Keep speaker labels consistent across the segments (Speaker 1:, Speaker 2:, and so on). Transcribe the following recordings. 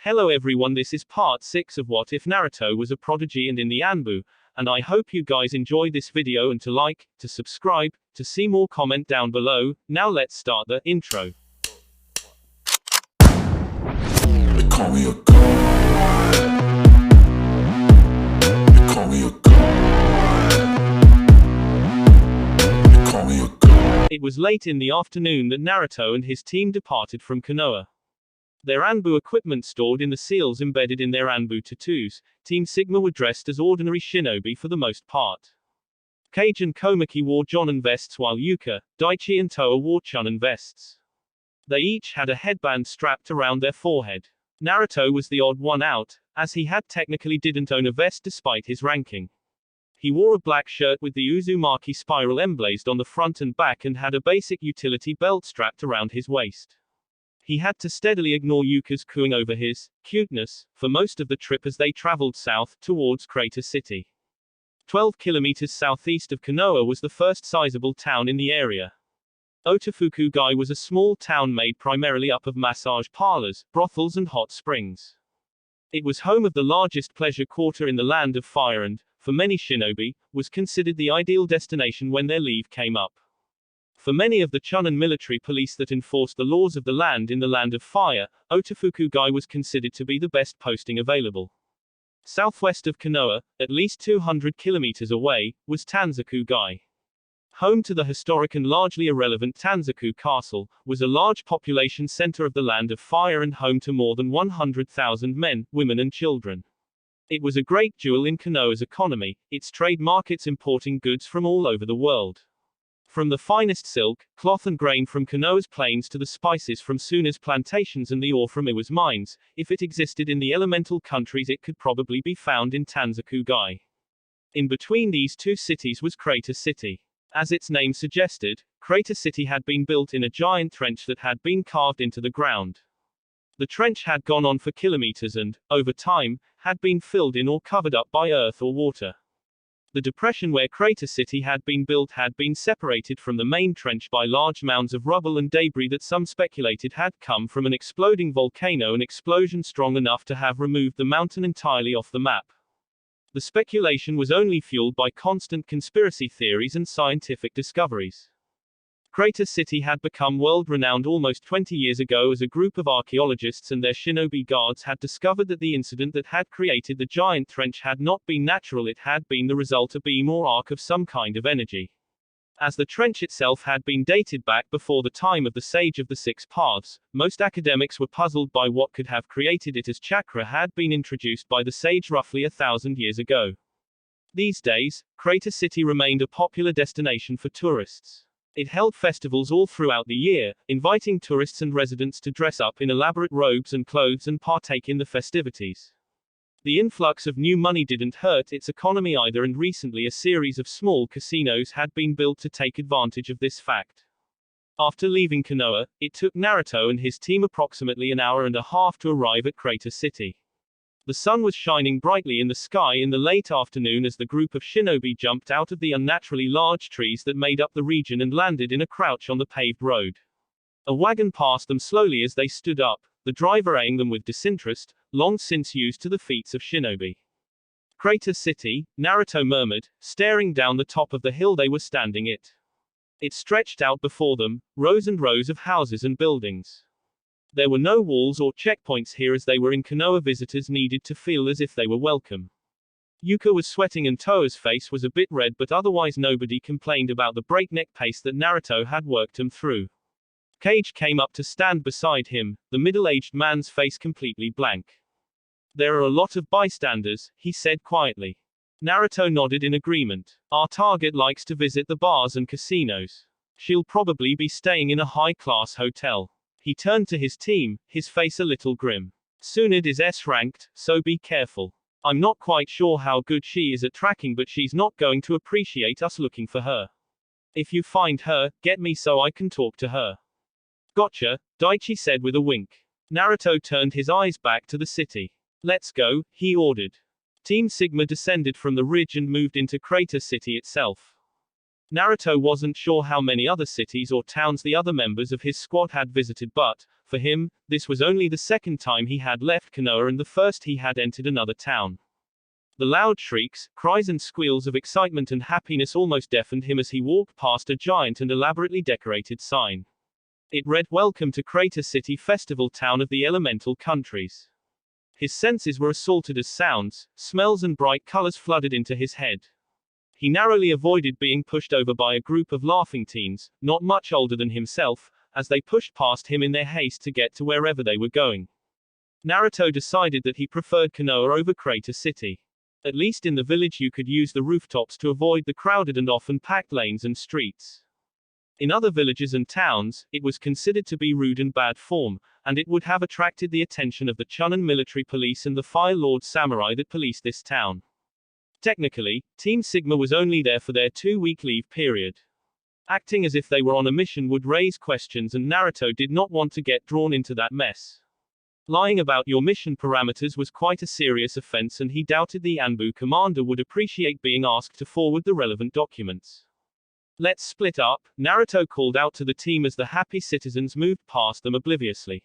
Speaker 1: Hello everyone, this is part 6 of What If Naruto Was a Prodigy and in the Anbu, and I hope you guys enjoyed this video and to like, to subscribe, to see more comment down below. Now let's start the intro.
Speaker 2: They call me a god. They call me a god. They call me a god.
Speaker 1: It was late in the afternoon that Naruto and his team departed from Konoha. Their Anbu equipment stored in the seals embedded in their Anbu tattoos. Team Sigma were dressed as ordinary shinobi for the most part. Kage and Komaki wore Jonin vests while Yuka, Daichi and Toa wore Chunin vests. They each had a headband strapped around their forehead. Naruto was the odd one out, as he had technically didn't own a vest despite his ranking. He wore a black shirt with the Uzumaki spiral emblazoned on the front and back and had a basic utility belt strapped around his waist. He had to steadily ignore Yuka's cooing over his cuteness for most of the trip as they traveled south towards Crater City. 12 kilometers southeast of Konoha was the first sizable town in the area. Otofuku-gai was a small town made primarily up of massage parlors, brothels and hot springs. It was home of the largest pleasure quarter in the Land of Fire and, for many shinobi, was considered the ideal destination when their leave came up. For many of the Chunin military police that enforced the laws of the land in the Land of Fire, Otofuku-gai was considered to be the best posting available. Southwest of Konoha, at least 200 kilometers away, was Tanzaku-gai. Home to the historic and largely irrelevant Tanzaku Castle, was a large population center of the Land of Fire and home to more than 100,000 men, women and children. It was a great jewel in Konoha's economy, its trade markets importing goods from all over the world. From the finest silk, cloth and grain from Konoha's plains to the spices from Suna's plantations and the ore from Iwa's mines, if it existed in the elemental countries it could probably be found in Tanzaku-gai. In between these two cities was Crater City. As its name suggested, Crater City had been built in a giant trench that had been carved into the ground. The trench had gone on for kilometers and, over time, had been filled in or covered up by earth or water. The depression where Crater City had been built had been separated from the main trench by large mounds of rubble and debris that some speculated had come from an exploding volcano, an explosion strong enough to have removed the mountain entirely off the map. The speculation was only fueled by constant conspiracy theories and scientific discoveries. Crater City had become world-renowned almost 20 years ago as a group of archaeologists and their shinobi guards had discovered that the incident that had created the giant trench had not been natural, it had been the result of a beam or arc of some kind of energy. As the trench itself had been dated back before the time of the Sage of the Six Paths, most academics were puzzled by what could have created it, as chakra had been introduced by the sage roughly 1,000 years ago. These days, Crater City remained a popular destination for tourists. It held festivals all throughout the year, inviting tourists and residents to dress up in elaborate robes and clothes and partake in the festivities. The influx of new money didn't hurt its economy either, and recently a series of small casinos had been built to take advantage of this fact. After leaving Konoha, it took Naruto and his team approximately an hour and a half to arrive at Crater City. The sun was shining brightly in the sky in the late afternoon as the group of shinobi jumped out of the unnaturally large trees that made up the region and landed in a crouch on the paved road. A wagon passed them slowly as they stood up, the driver eyeing them with disinterest, long since used to the feats of shinobi. Crater City, Naruto murmured, staring down the top of the hill they were standing it. It stretched out before them, rows and rows of houses and buildings. There were no walls or checkpoints here as they were in Konoha. Visitors needed to feel as if they were welcome. Yuka was sweating and Toa's face was a bit red, but otherwise nobody complained about the breakneck pace that Naruto had worked him through. Kage came up to stand beside him, the middle-aged man's face completely blank. "There are a lot of bystanders," he said quietly. Naruto nodded in agreement. "Our target likes to visit the bars and casinos. She'll probably be staying in a high-class hotel." He turned to his team, his face a little grim. "Tsunade is S-ranked, so be careful. I'm not quite sure how good she is at tracking, but she's not going to appreciate us looking for her. If you find her, get me so I can talk to her." "Gotcha," Daichi said with a wink. Naruto turned his eyes back to the city. "Let's go," he ordered. Team Sigma descended from the ridge and moved into Crater City itself. Naruto wasn't sure how many other cities or towns the other members of his squad had visited, but, for him, this was only the second time he had left Konoha and the first he had entered another town. The loud shrieks, cries and squeals of excitement and happiness almost deafened him as he walked past a giant and elaborately decorated sign. It read, "Welcome to Crater City Festival, Town of the Elemental Countries." His senses were assaulted as sounds, smells and bright colors flooded into his head. He narrowly avoided being pushed over by a group of laughing teens, not much older than himself, as they pushed past him in their haste to get to wherever they were going. Naruto decided that he preferred Konoha over Crater City. At least in the village you could use the rooftops to avoid the crowded and often packed lanes and streets. In other villages and towns, it was considered to be rude and bad form, and it would have attracted the attention of the Chunin military police and the Fire Lord samurai that policed this town. Technically, Team Sigma was only there for their 2-week leave period. Acting as if they were on a mission would raise questions, and Naruto did not want to get drawn into that mess. Lying about your mission parameters was quite a serious offense, and he doubted the Anbu commander would appreciate being asked to forward the relevant documents. "Let's split up," Naruto called out to the team as the happy citizens moved past them obliviously.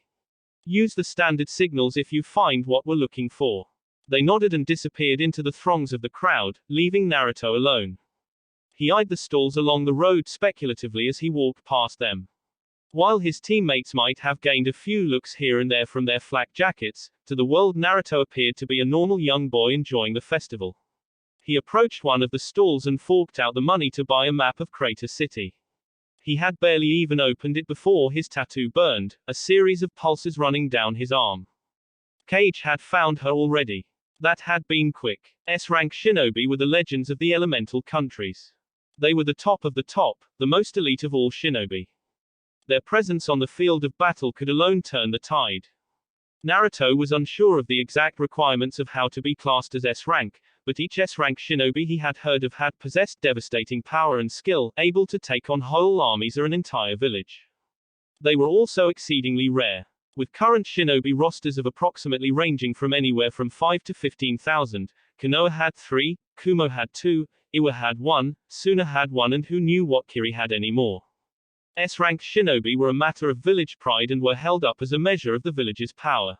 Speaker 1: "Use the standard signals if you find what we're looking for." They nodded and disappeared into the throngs of the crowd, leaving Naruto alone. He eyed the stalls along the road speculatively as he walked past them. While his teammates might have gained a few looks here and there from their flak jackets, to the world Naruto appeared to be a normal young boy enjoying the festival. He approached one of the stalls and forked out the money to buy a map of Crater City. He had barely even opened it before his tattoo burned, a series of pulses running down his arm. Kage had found her already. That had been quick. S-rank shinobi were the legends of the elemental countries. They were the top of the top, the most elite of all shinobi. Their presence on the field of battle could alone turn the tide. Naruto was unsure of the exact requirements of how to be classed as S-rank, but each S-rank shinobi he had heard of had possessed devastating power and skill, able to take on whole armies or an entire village. They were also exceedingly rare. With current shinobi rosters of approximately ranging from anywhere from 5 to 15,000, Konoha had 3, Kumo had 2, Iwa had 1, Suna had 1, and who knew what Kiri had any more. S-rank shinobi were a matter of village pride and were held up as a measure of the village's power.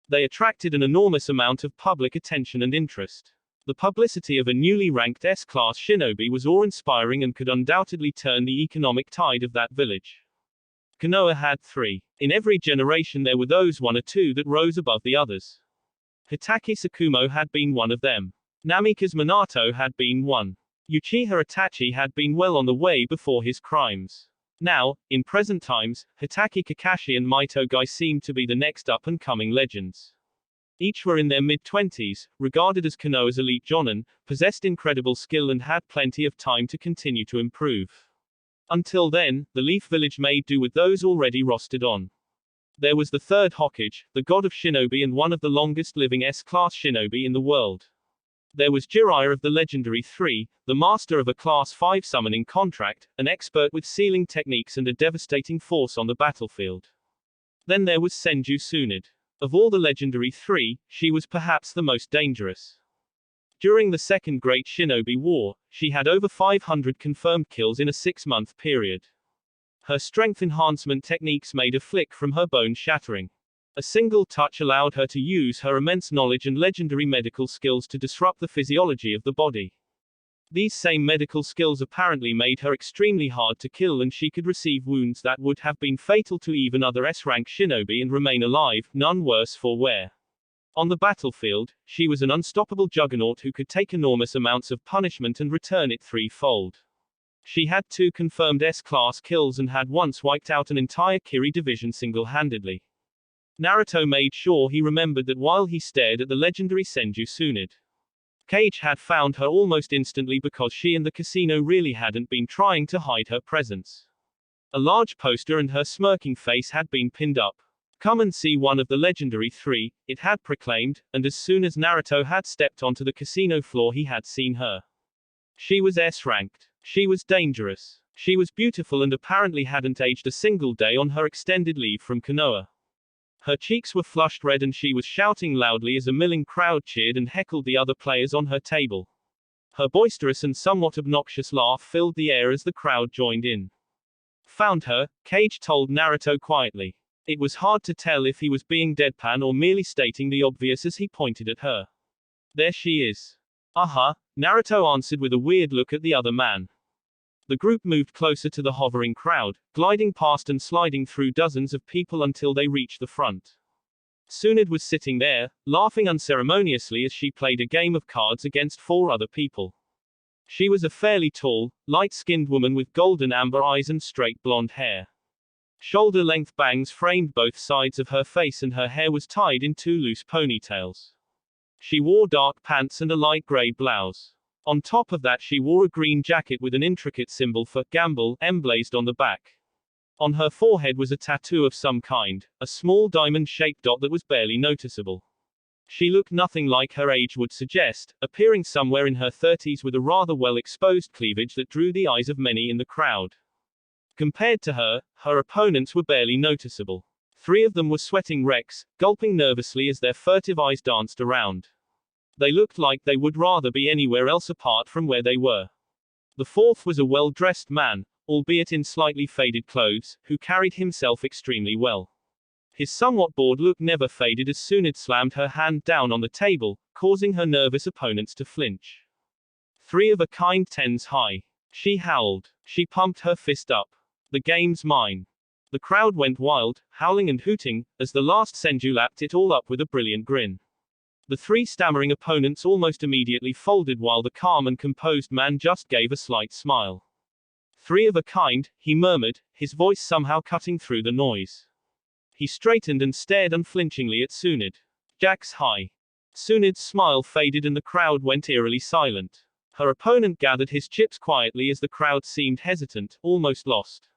Speaker 1: They attracted an enormous amount of public attention and interest. The publicity of a newly ranked S-class shinobi was awe-inspiring and could undoubtedly turn the economic tide of that village. Konoha had 3. In every generation there were those 1 or 2 that rose above the others. Hitaki Tsukumo had been one of them. Namikaze Minato had been one. Uchiha Itachi had been well on the way before his crimes. Now, in present times, Hitaki Kakashi and Maito Gai seemed to be the next up-and-coming legends. Each were in their mid-20s, regarded as Konoha's elite jonin, possessed incredible skill and had plenty of time to continue to improve. Until then, the Leaf Village made do with those already rostered on. There was the third Hokage, the god of shinobi and one of the longest-living S-class shinobi in the world. There was Jiraiya of the legendary 3, the master of a Class 5 summoning contract, an expert with sealing techniques and a devastating force on the battlefield. Then there was Senju Tsunade. Of all the legendary 3, she was perhaps the most dangerous. During the Second Great Shinobi War, she had over 500 confirmed kills in a 6-month period. Her strength enhancement techniques made a flick from her bone shattering. A single touch allowed her to use her immense knowledge and legendary medical skills to disrupt the physiology of the body. These same medical skills apparently made her extremely hard to kill, and she could receive wounds that would have been fatal to even other S-rank shinobi and remain alive, none worse for wear. On the battlefield, she was an unstoppable juggernaut who could take enormous amounts of punishment and return it threefold. She had 2 confirmed S-class kills and had once wiped out an entire Kiri division single-handedly. Naruto made sure he remembered that while he stared at the legendary Senju Tsunade. Kage had found her almost instantly because she and the casino really hadn't been trying to hide her presence. A large poster and her smirking face had been pinned up. "Come and see one of the legendary 3, it had proclaimed, and as soon as Naruto had stepped onto the casino floor he had seen her. She was S-ranked. She was dangerous. She was beautiful and apparently hadn't aged a single day on her extended leave from Konoha. Her cheeks were flushed red and she was shouting loudly as a milling crowd cheered and heckled the other players on her table. Her boisterous and somewhat obnoxious laugh filled the air as the crowd joined in. Found her, Cage told Naruto quietly. It was hard to tell if he was being deadpan or merely stating the obvious as he pointed at her. There she is. Uh-huh, Naruto answered with a weird look at the other man. The group moved closer to the hovering crowd, gliding past and sliding through dozens of people until they reached the front. Tsunade was sitting there, laughing unceremoniously as she played a game of cards against 4 other people. She was a fairly tall, light-skinned woman with golden amber eyes and straight blonde hair. Shoulder-length bangs framed both sides of her face and her hair was tied in 2 loose ponytails. She wore dark pants and a light gray blouse. On top of that she wore a green jacket with an intricate symbol for gamble emblazoned on the back. On her forehead was a tattoo of some kind, a small diamond-shaped dot that was barely noticeable. She looked nothing like her age would suggest, appearing somewhere in her 30s with a rather well-exposed cleavage that drew the eyes of many in the crowd. Compared to her, her opponents were barely noticeable. 3 of them were sweating wrecks, gulping nervously as their furtive eyes danced around. They looked like they would rather be anywhere else apart from where they were. The 4th was a well-dressed man, albeit in slightly faded clothes, who carried himself extremely well. His somewhat bored look never faded as Tsunade slammed her hand down on the table, causing her nervous opponents to flinch. 3 of a kind 10s high. She howled. She pumped her fist up. The game's mine. The crowd went wild, howling and hooting, as the last Senju lapped it all up with a brilliant grin. The 3 stammering opponents almost immediately folded while the calm and composed man just gave a slight smile. 3 of a kind, he murmured, his voice somehow cutting through the noise. He straightened and stared unflinchingly at Tsunade. Jack's high. Tsunade's smile faded and the crowd went eerily silent. Her opponent gathered his chips quietly as the crowd seemed hesitant, almost lost.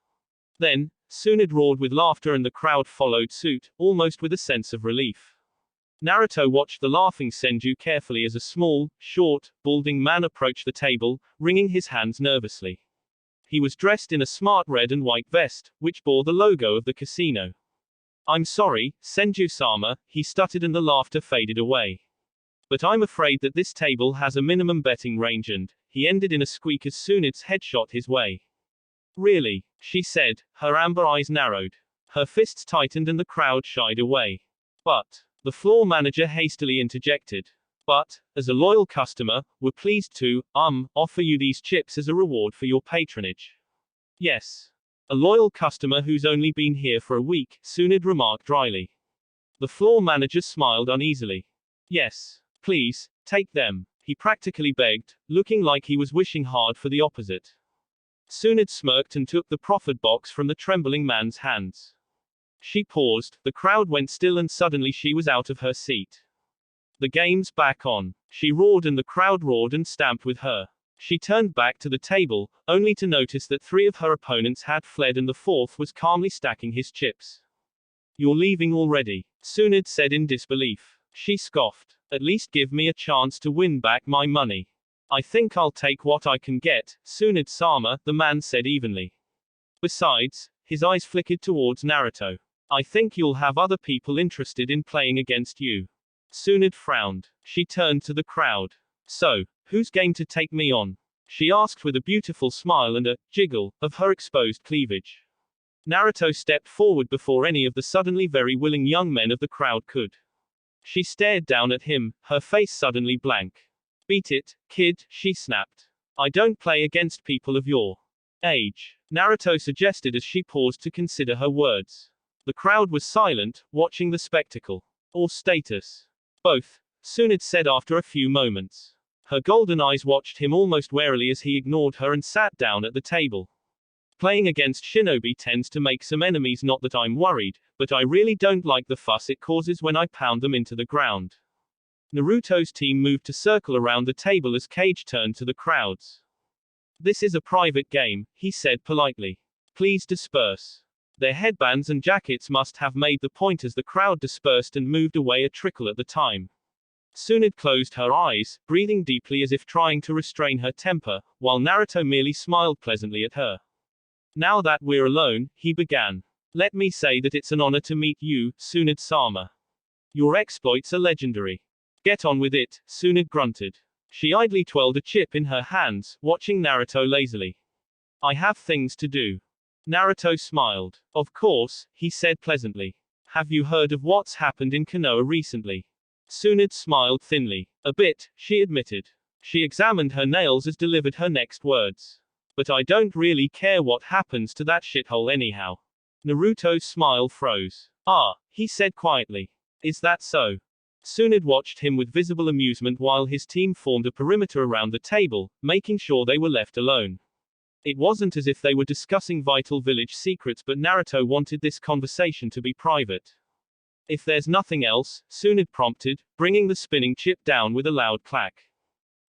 Speaker 1: Then, Tsunade roared with laughter and the crowd followed suit, almost with a sense of relief. Naruto watched the laughing Senju carefully as a small, short, balding man approached the table, wringing his hands nervously. He was dressed in a smart red and white vest, which bore the logo of the casino. I'm sorry, Senju-sama, he stuttered and the laughter faded away. But I'm afraid that this table has a minimum betting range and, he ended in a squeak as Tsunade's head shot his way. Really? She said, her amber eyes narrowed. Her fists tightened and the crowd shied away. But, the floor manager hastily interjected. But, as a loyal customer, we're pleased to, offer you these chips as a reward for your patronage. Yes. A loyal customer who's only been here for a week, Tsunade remarked dryly. The floor manager smiled uneasily. Yes. Please, take them, he practically begged, looking like he was wishing hard for the opposite. Tsunade smirked and took the proffered box from the trembling man's hands. She paused, the crowd went still and suddenly she was out of her seat. The game's back on. She roared and the crowd roared and stamped with her. She turned back to the table, only to notice that 3 of her opponents had fled and the 4th was calmly stacking his chips. You're leaving already, Tsunade said in disbelief. She scoffed. At least give me a chance to win back my money. I think I'll take what I can get, Tsunade-sama, the man said evenly. Besides, his eyes flickered towards Naruto. I think you'll have other people interested in playing against you. Tsunade frowned. She turned to the crowd. So, who's game to take me on? She asked with a beautiful smile and a jiggle of her exposed cleavage. Naruto stepped forward before any of the suddenly very willing young men of the crowd could. She stared down at him, her face suddenly blank. Beat it, kid, she snapped. I don't play against people of your age, Naruto suggested as she paused to consider her words. The crowd was silent, watching the spectacle. Or status. Both, Tsunade said after a few moments. Her golden eyes watched him almost warily as he ignored her and sat down at the table. Playing against shinobi tends to make some enemies, not that I'm worried, but I really don't like the fuss it causes when I pound them into the ground. Naruto's team moved to circle around the table as Cage turned to the crowds. This is a private game, he said politely. Please disperse. Their headbands and jackets must have made the point as the crowd dispersed and moved away a trickle at the time. Tsunade closed her eyes, breathing deeply as if trying to restrain her temper, while Naruto merely smiled pleasantly at her. Now that we're alone, he began. Let me say that it's an honor to meet you, Tsunade-sama. Your exploits are legendary. Get on with it, Tsunade grunted. She idly twirled a chip in her hands, watching Naruto lazily. I have things to do. Naruto smiled. Of course, he said pleasantly. Have you heard of what's happened in Konoha recently? Tsunade smiled thinly. A bit, she admitted. She examined her nails as delivered her next words. But I don't really care what happens to that shithole anyhow. Naruto's smile froze. Ah, he said quietly. Is that so? Tsunade watched him with visible amusement while his team formed a perimeter around the table, making sure they were left alone. It wasn't as if they were discussing vital village secrets, but Naruto wanted this conversation to be private. If there's nothing else, Tsunade prompted, bringing the spinning chip down with a loud clack.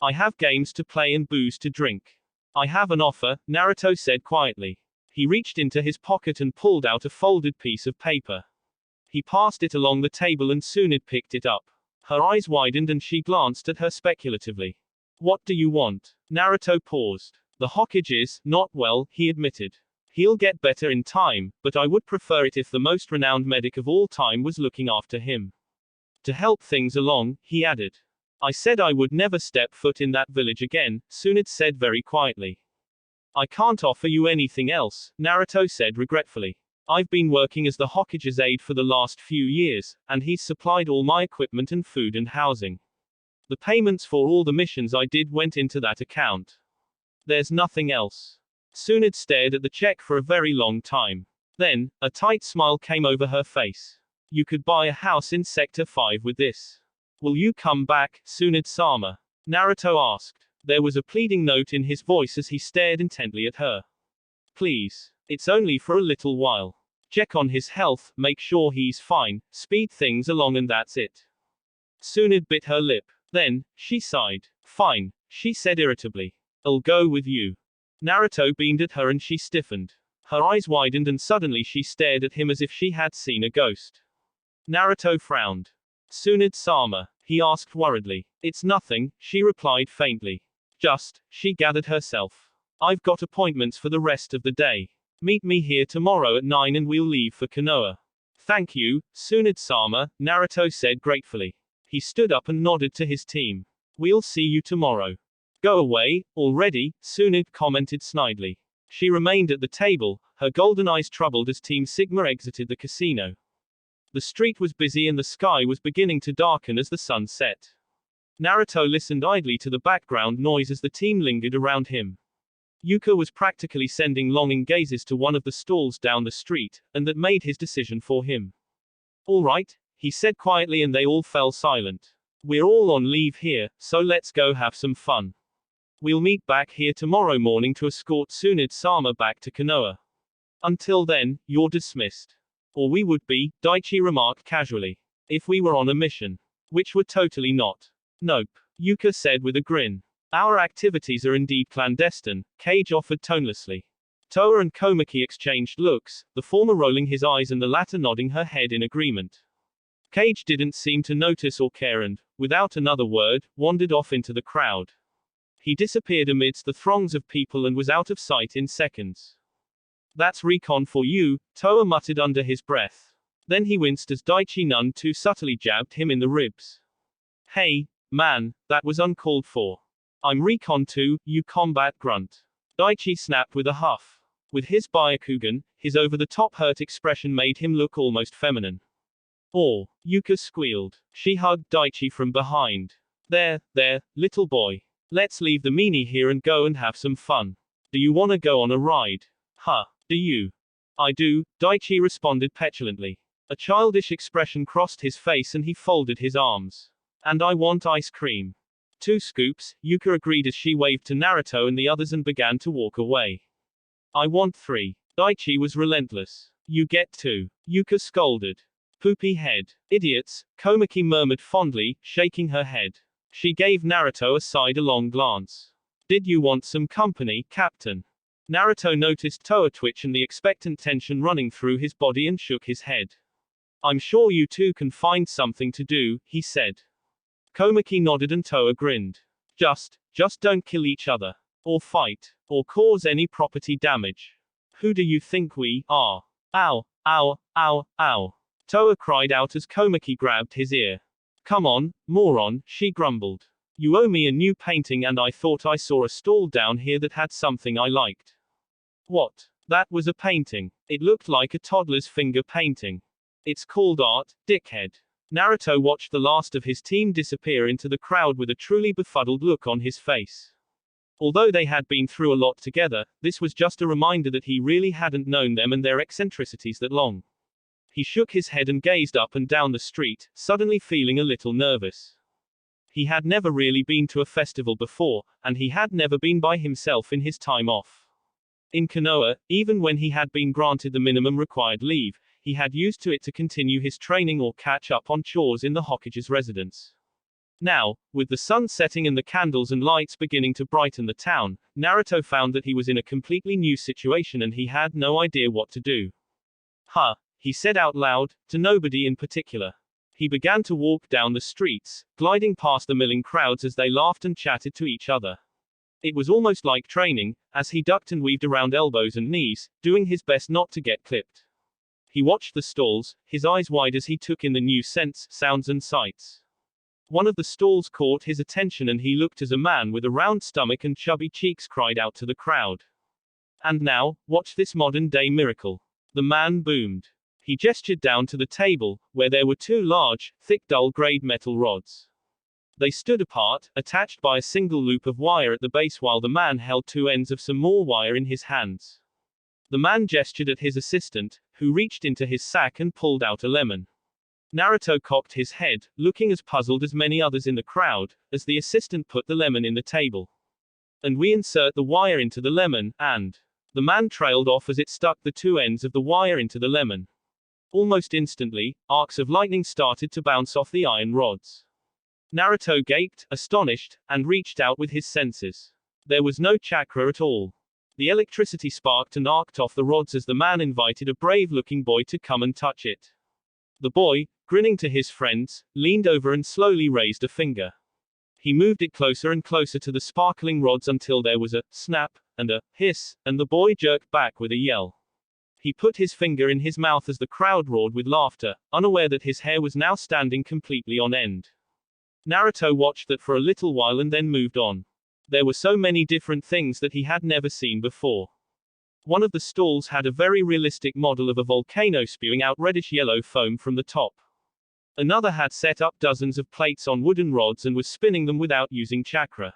Speaker 1: I have games to play and booze to drink. I have an offer, Naruto said quietly. He reached into his pocket and pulled out a folded piece of paper. He passed it along the table and Tsunade picked it up. Her eyes widened and she glanced at her speculatively. What do you want? Naruto paused. The Hokage is not well, he admitted. He'll get better in time, but I would prefer it if the most renowned medic of all time was looking after him. To help things along, he added. I said I would never step foot in that village again, Tsunade said very quietly. I can't offer you anything else, Naruto said regretfully. I've been working as the Hokage's aide for the last few years, and he's supplied all my equipment and food and housing. The payments for all the missions I did went into that account. There's nothing else. Tsunade stared at the check for a very long time. Then, a tight smile came over her face. You could buy a house in Sector 5 with this. Will you come back, Tsunade-sama? Naruto asked. There was a pleading note in his voice as he stared intently at her. Please. It's only for a little while. Check on his health, make sure he's fine, speed things along and that's it. Tsunade bit her lip. Then, she sighed. Fine, she said irritably. I'll go with you. Naruto beamed at her and she stiffened. Her eyes widened and suddenly she stared at him as if she had seen a ghost. Naruto frowned. Tsunade-sama, he asked worriedly. It's nothing, she replied faintly. Just, she gathered herself. I've got appointments for the rest of the day. Meet me here tomorrow at 9 and we'll leave for Konoha. Thank you, Tsunade-sama, Naruto said gratefully. He stood up and nodded to his team. We'll see you tomorrow. Go away, already, Tsunade commented snidely. She remained at the table, her golden eyes troubled as Team Sigma exited the casino. The street was busy and the sky was beginning to darken as the sun set. Naruto listened idly to the background noise as the team lingered around him. Yuka was practically sending longing gazes to one of the stalls down the street, and that made his decision for him. All right, he said quietly and they all fell silent. We're all on leave here, so let's go have some fun. We'll meet back here tomorrow morning to escort Tsunade-sama back to Konoha. Until then, you're dismissed. Or we would be, Daichi remarked casually. If we were on a mission. Which we're totally not. Nope. Yuka said with a grin. Our activities are indeed clandestine, Kage offered tonelessly. Toa and Komaki exchanged looks, the former rolling his eyes and the latter nodding her head in agreement. Kage didn't seem to notice or care and, without another word, wandered off into the crowd. He disappeared amidst the throngs of people and was out of sight in seconds. That's recon for you, Toa muttered under his breath. Then he winced as Daichi none too subtly jabbed him in the ribs. Hey, man, that was uncalled for. I'm recon too, you combat grunt. Daichi snapped with a huff. With his Byakugan, his over-the-top hurt expression made him look almost feminine. Or, Yuka squealed. She hugged Daichi from behind. There, little boy. Let's leave the meanie here and go and have some fun. Do you wanna go on a ride? Huh, do you? I do, Daichi responded petulantly. A childish expression crossed his face and he folded his arms. And I want ice cream. 2 scoops, Yuka agreed as she waved to Naruto and the others and began to walk away. I want 3. Daichi was relentless. You get 2. Yuka scolded. Poopy head. Idiots, Komaki murmured fondly, shaking her head. She gave Naruto a sidelong glance. Did you want some company, Captain? Naruto noticed Toa twitch and the expectant tension running through his body and shook his head. I'm sure you two can find something to do, he said. Komaki nodded and Toa grinned. Just don't kill each other. Or fight. Or cause any property damage. Who do you think we are? Ow, ow, ow, ow. Toa cried out as Komaki grabbed his ear. Come on, moron, she grumbled. You owe me a new painting and I thought I saw a stall down here that had something I liked. What? That was a painting. It looked like a toddler's finger painting. It's called art, dickhead. Naruto watched the last of his team disappear into the crowd with a truly befuddled look on his face. Although they had been through a lot together, this was just a reminder that he really hadn't known them and their eccentricities that long. He shook his head and gazed up and down the street, suddenly feeling a little nervous. He had never really been to a festival before, and he had never been by himself in his time off. In Konoha, even when he had been granted the minimum required leave, he had used to it to continue his training or catch up on chores in the Hokage's residence. Now, with the sun setting and the candles and lights beginning to brighten the town, Naruto found that he was in a completely new situation and he had no idea what to do. Huh, he said out loud, to nobody in particular. He began to walk down the streets, gliding past the milling crowds as they laughed and chatted to each other. It was almost like training, as he ducked and weaved around elbows and knees, doing his best not to get clipped. He watched the stalls, his eyes wide as he took in the new scents, sounds and sights. One of the stalls caught his attention and he looked as a man with a round stomach and chubby cheeks cried out to the crowd. And now, watch this modern-day miracle. The man boomed. He gestured down to the table, where there were two large, thick dull-grade metal rods. They stood apart, attached by a single loop of wire at the base while the man held two ends of some more wire in his hands. The man gestured at his assistant, who reached into his sack and pulled out a lemon. Naruto cocked his head, looking as puzzled as many others in the crowd, as the assistant put the lemon in the table. And we insert the wire into the lemon, and the man trailed off as it stuck the two ends of the wire into the lemon. Almost instantly, arcs of lightning started to bounce off the iron rods. Naruto gaped, astonished, and reached out with his senses. There was no chakra at all. The electricity sparked and arced off the rods as the man invited a brave-looking boy to come and touch it. The boy, grinning to his friends, leaned over and slowly raised a finger. He moved it closer and closer to the sparkling rods until there was a snap, and a hiss, and the boy jerked back with a yell. He put his finger in his mouth as the crowd roared with laughter, unaware that his hair was now standing completely on end. Naruto watched that for a little while and then moved on. There were so many different things that he had never seen before. One of the stalls had a very realistic model of a volcano spewing out reddish-yellow foam from the top. Another had set up dozens of plates on wooden rods and was spinning them without using chakra.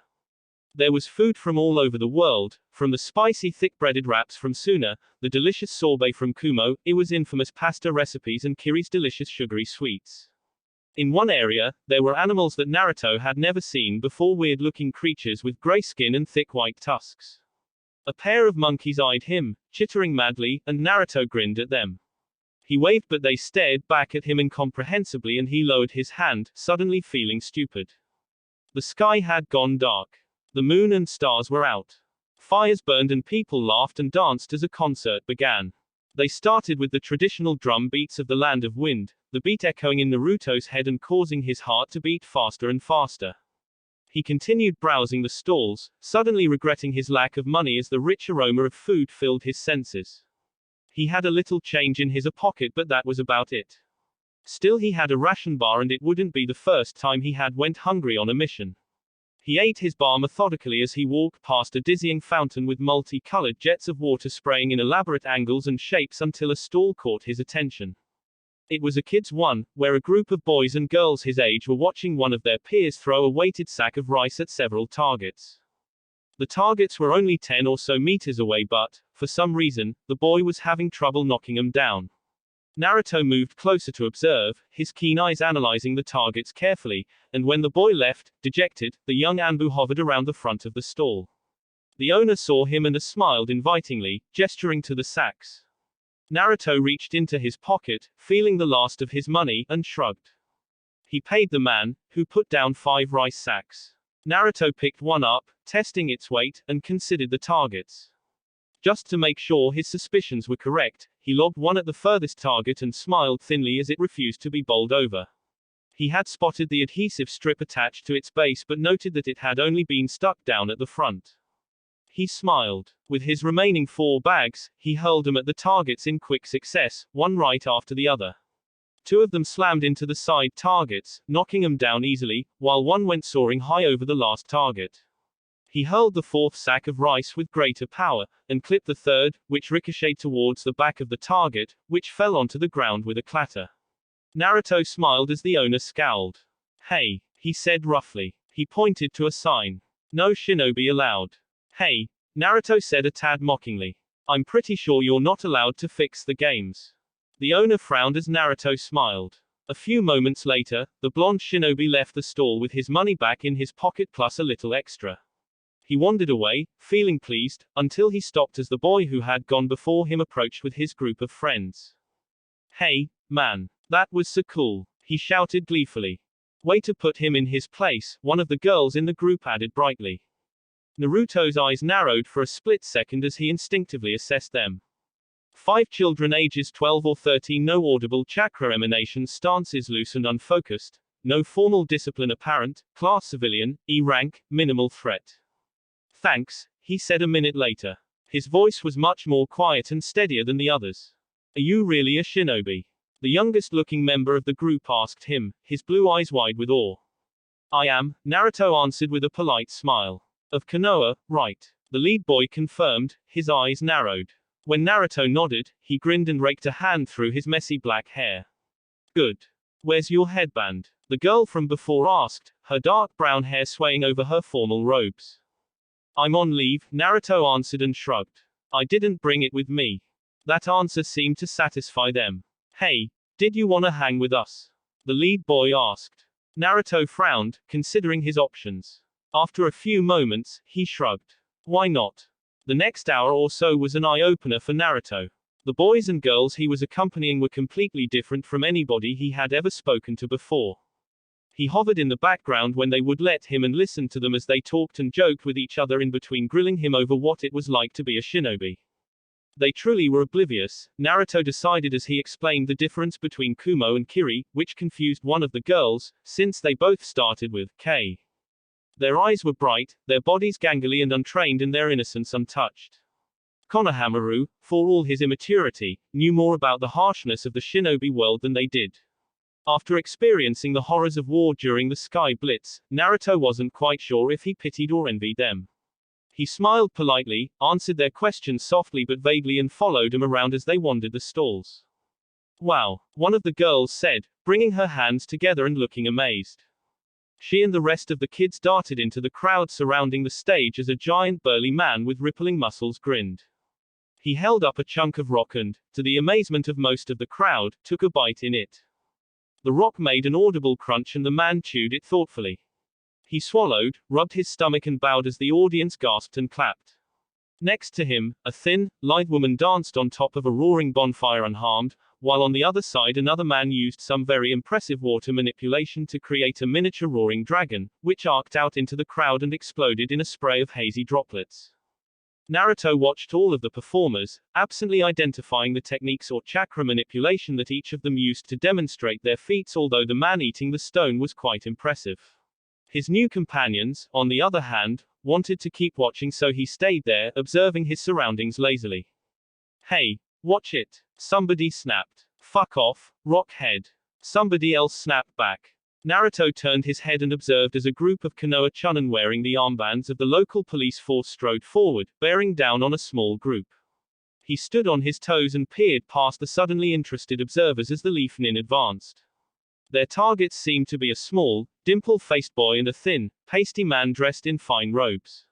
Speaker 1: There was food from all over the world, from the spicy thick-breaded wraps from Suna, the delicious sorbet from Kumo, Iwa's infamous pasta recipes and Kiri's delicious sugary sweets. In one area, there were animals that Naruto had never seen before, weird-looking creatures with gray skin and thick white tusks. A pair of monkeys eyed him, chittering madly, and Naruto grinned at them. He waved but they stared back at him incomprehensibly and he lowered his hand, suddenly feeling stupid. The sky had gone dark. The moon and stars were out. Fires burned and people laughed and danced as a concert began. They started with the traditional drum beats of the Land of Wind, the beat echoing in Naruto's head and causing his heart to beat faster and faster. He continued browsing the stalls, suddenly regretting his lack of money as the rich aroma of food filled his senses. He had a little change in his pocket but that was about it. Still he had a ration bar and it wouldn't be the first time he had went hungry on a mission. He ate his bar methodically as he walked past a dizzying fountain with multi-colored jets of water spraying in elaborate angles and shapes until a stall caught his attention. It was a kids' one, where a group of boys and girls his age were watching one of their peers throw a weighted sack of rice at several targets. The targets were only 10 or so meters away but, for some reason, the boy was having trouble knocking them down. Naruto moved closer to observe, his keen eyes analyzing the targets carefully, and when the boy left, dejected, the young Anbu hovered around the front of the stall. The owner saw him and smiled invitingly, gesturing to the sacks. Naruto reached into his pocket, feeling the last of his money, and shrugged. He paid the man, who put down 5 rice sacks. Naruto picked one up, testing its weight, and considered the targets. Just to make sure his suspicions were correct, he lobbed one at the furthest target and smiled thinly as it refused to be bowled over. He had spotted the adhesive strip attached to its base but noted that it had only been stuck down at the front. He smiled. With his remaining 4 bags, he hurled them at the targets in quick success, one right after the other. Two of them slammed into the side targets, knocking them down easily, while one went soaring high over the last target. He hurled the fourth sack of rice with greater power, and clipped the third, which ricocheted towards the back of the target, which fell onto the ground with a clatter. Naruto smiled as the owner scowled. Hey, he said roughly. He pointed to a sign. No shinobi allowed. Hey, Naruto said a tad mockingly. I'm pretty sure you're not allowed to fix the games. The owner frowned as Naruto smiled. A few moments later, the blonde shinobi left the stall with his money back in his pocket plus a little extra. He wandered away, feeling pleased, until he stopped as the boy who had gone before him approached with his group of friends. Hey, man. That was so cool, he shouted gleefully. Way to put him in his place, one of the girls in the group added brightly. Naruto's eyes narrowed for a split second as he instinctively assessed them. 5 children ages 12 or 13, no audible chakra emanation, stances loose and unfocused, no formal discipline apparent, class civilian, E rank, minimal threat. Thanks, he said a minute later. His voice was much more quiet and steadier than the others. Are you really a shinobi? The youngest-looking member of the group asked him, his blue eyes wide with awe. I am, Naruto answered with a polite smile. Of Konoha, right. The lead boy confirmed, his eyes narrowed. When Naruto nodded, he grinned and raked a hand through his messy black hair. Good. Where's your headband? The girl from before asked, her dark brown hair swaying over her formal robes. I'm on leave, Naruto answered and shrugged. I didn't bring it with me. That answer seemed to satisfy them. Hey, did you wanna hang with us? The lead boy asked. Naruto frowned, considering his options. After a few moments, he shrugged. Why not? The next hour or so was an eye-opener for Naruto. The boys and girls he was accompanying were completely different from anybody he had ever spoken to before. He hovered in the background when they would let him and listened to them as they talked and joked with each other in between, grilling him over what it was like to be a shinobi. They truly were oblivious, Naruto decided as he explained the difference between Kumo and Kiri, which confused one of the girls, since they both started with K. Their eyes were bright, their bodies gangly and untrained, and their innocence untouched. Konohamaru, for all his immaturity, knew more about the harshness of the shinobi world than they did. After experiencing the horrors of war during the Sky Blitz, Naruto wasn't quite sure if he pitied or envied them. He smiled politely, answered their questions softly but vaguely, and followed them around as they wandered the stalls. Wow, one of the girls said, bringing her hands together and looking amazed. She and the rest of the kids darted into the crowd surrounding the stage as a giant burly man with rippling muscles grinned. He held up a chunk of rock and, to the amazement of most of the crowd, took a bite in it. The rock made an audible crunch and the man chewed it thoughtfully. He swallowed, rubbed his stomach and bowed as the audience gasped and clapped. Next to him, a thin, lithe woman danced on top of a roaring bonfire unharmed, while on the other side another man used some very impressive water manipulation to create a miniature roaring dragon, which arced out into the crowd and exploded in a spray of hazy droplets. Naruto watched all of the performers, absently identifying the techniques or chakra manipulation that each of them used to demonstrate their feats, although the man eating the stone was quite impressive. His new companions, on the other hand, wanted to keep watching, so he stayed there, observing his surroundings lazily. Hey, watch it! Somebody snapped. Fuck off, Rockhead. Somebody else snapped back. Naruto turned his head and observed as a group of Konoha Chunin wearing the armbands of the local police force strode forward, bearing down on a small group. He stood on his toes and peered past the suddenly interested observers as the Leaf Nin advanced. Their targets seemed to be a small, dimple-faced boy and a thin, pasty man dressed in fine robes.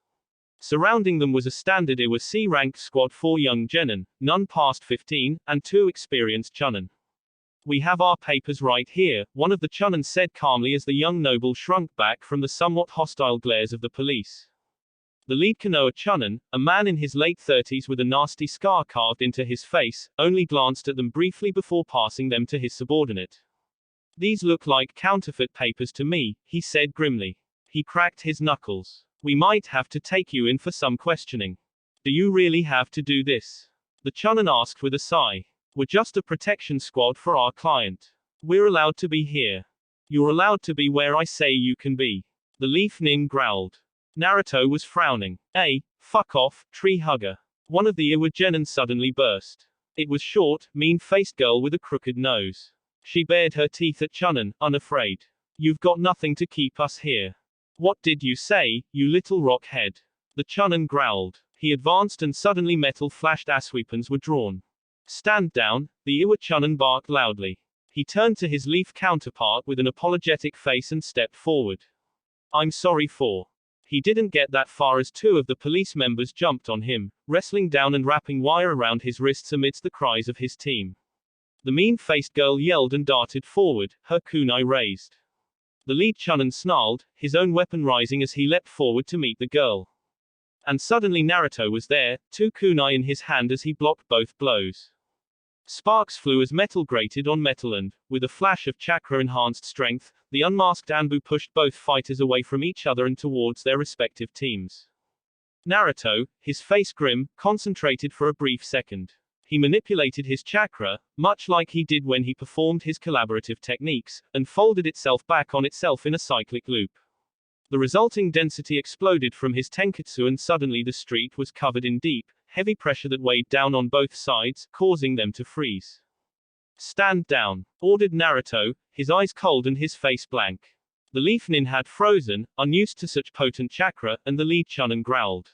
Speaker 1: Surrounding them was a standard Iwa C-rank squad, 4 young genin, none past 15, and 2 experienced chunin. We have our papers right here, one of the chunin said calmly as the young noble shrunk back from the somewhat hostile glares of the police. The lead Konoha chunin, a man in his late 30s with a nasty scar carved into his face, only glanced at them briefly before passing them to his subordinate. These look like counterfeit papers to me, he said grimly. He cracked his knuckles. We might have to take you in for some questioning. Do you really have to do this? The chunin asked with a sigh. We're just a protection squad for our client. We're allowed to be here. You're allowed to be where I say you can be. The Leaf Nin growled. Naruto was frowning. Hey, fuck off, tree hugger. One of the Iwa genin suddenly burst. It was short, mean-faced girl with a crooked nose. She bared her teeth at Chunin, unafraid. You've got nothing to keep us here. What did you say, you little rockhead? The Chunin growled. He advanced and suddenly metal flashed as weapons were drawn. Stand down, the Iwa Chunin barked loudly. He turned to his leaf counterpart with an apologetic face and stepped forward. I'm sorry for. He didn't get that far as two of the police members jumped on him, wrestling down and wrapping wire around his wrists amidst the cries of his team. The mean-faced girl yelled and darted forward, her kunai raised. The lead Chunin snarled, his own weapon rising as he leapt forward to meet the girl. And suddenly Naruto was there, two kunai in his hand as he blocked both blows. Sparks flew as metal grated on metal and, with a flash of chakra-enhanced strength, the unmasked Anbu pushed both fighters away from each other and towards their respective teams. Naruto, his face grim, concentrated for a brief second. He manipulated his chakra, much like he did when he performed his collaborative techniques, and folded itself back on itself in a cyclic loop. The resulting density exploded from his tenketsu and suddenly the street was covered in deep, heavy pressure that weighed down on both sides, causing them to freeze. Stand down, ordered Naruto, his eyes cold and his face blank. The leaf nin had frozen, unused to such potent chakra, and the lead Chunin growled.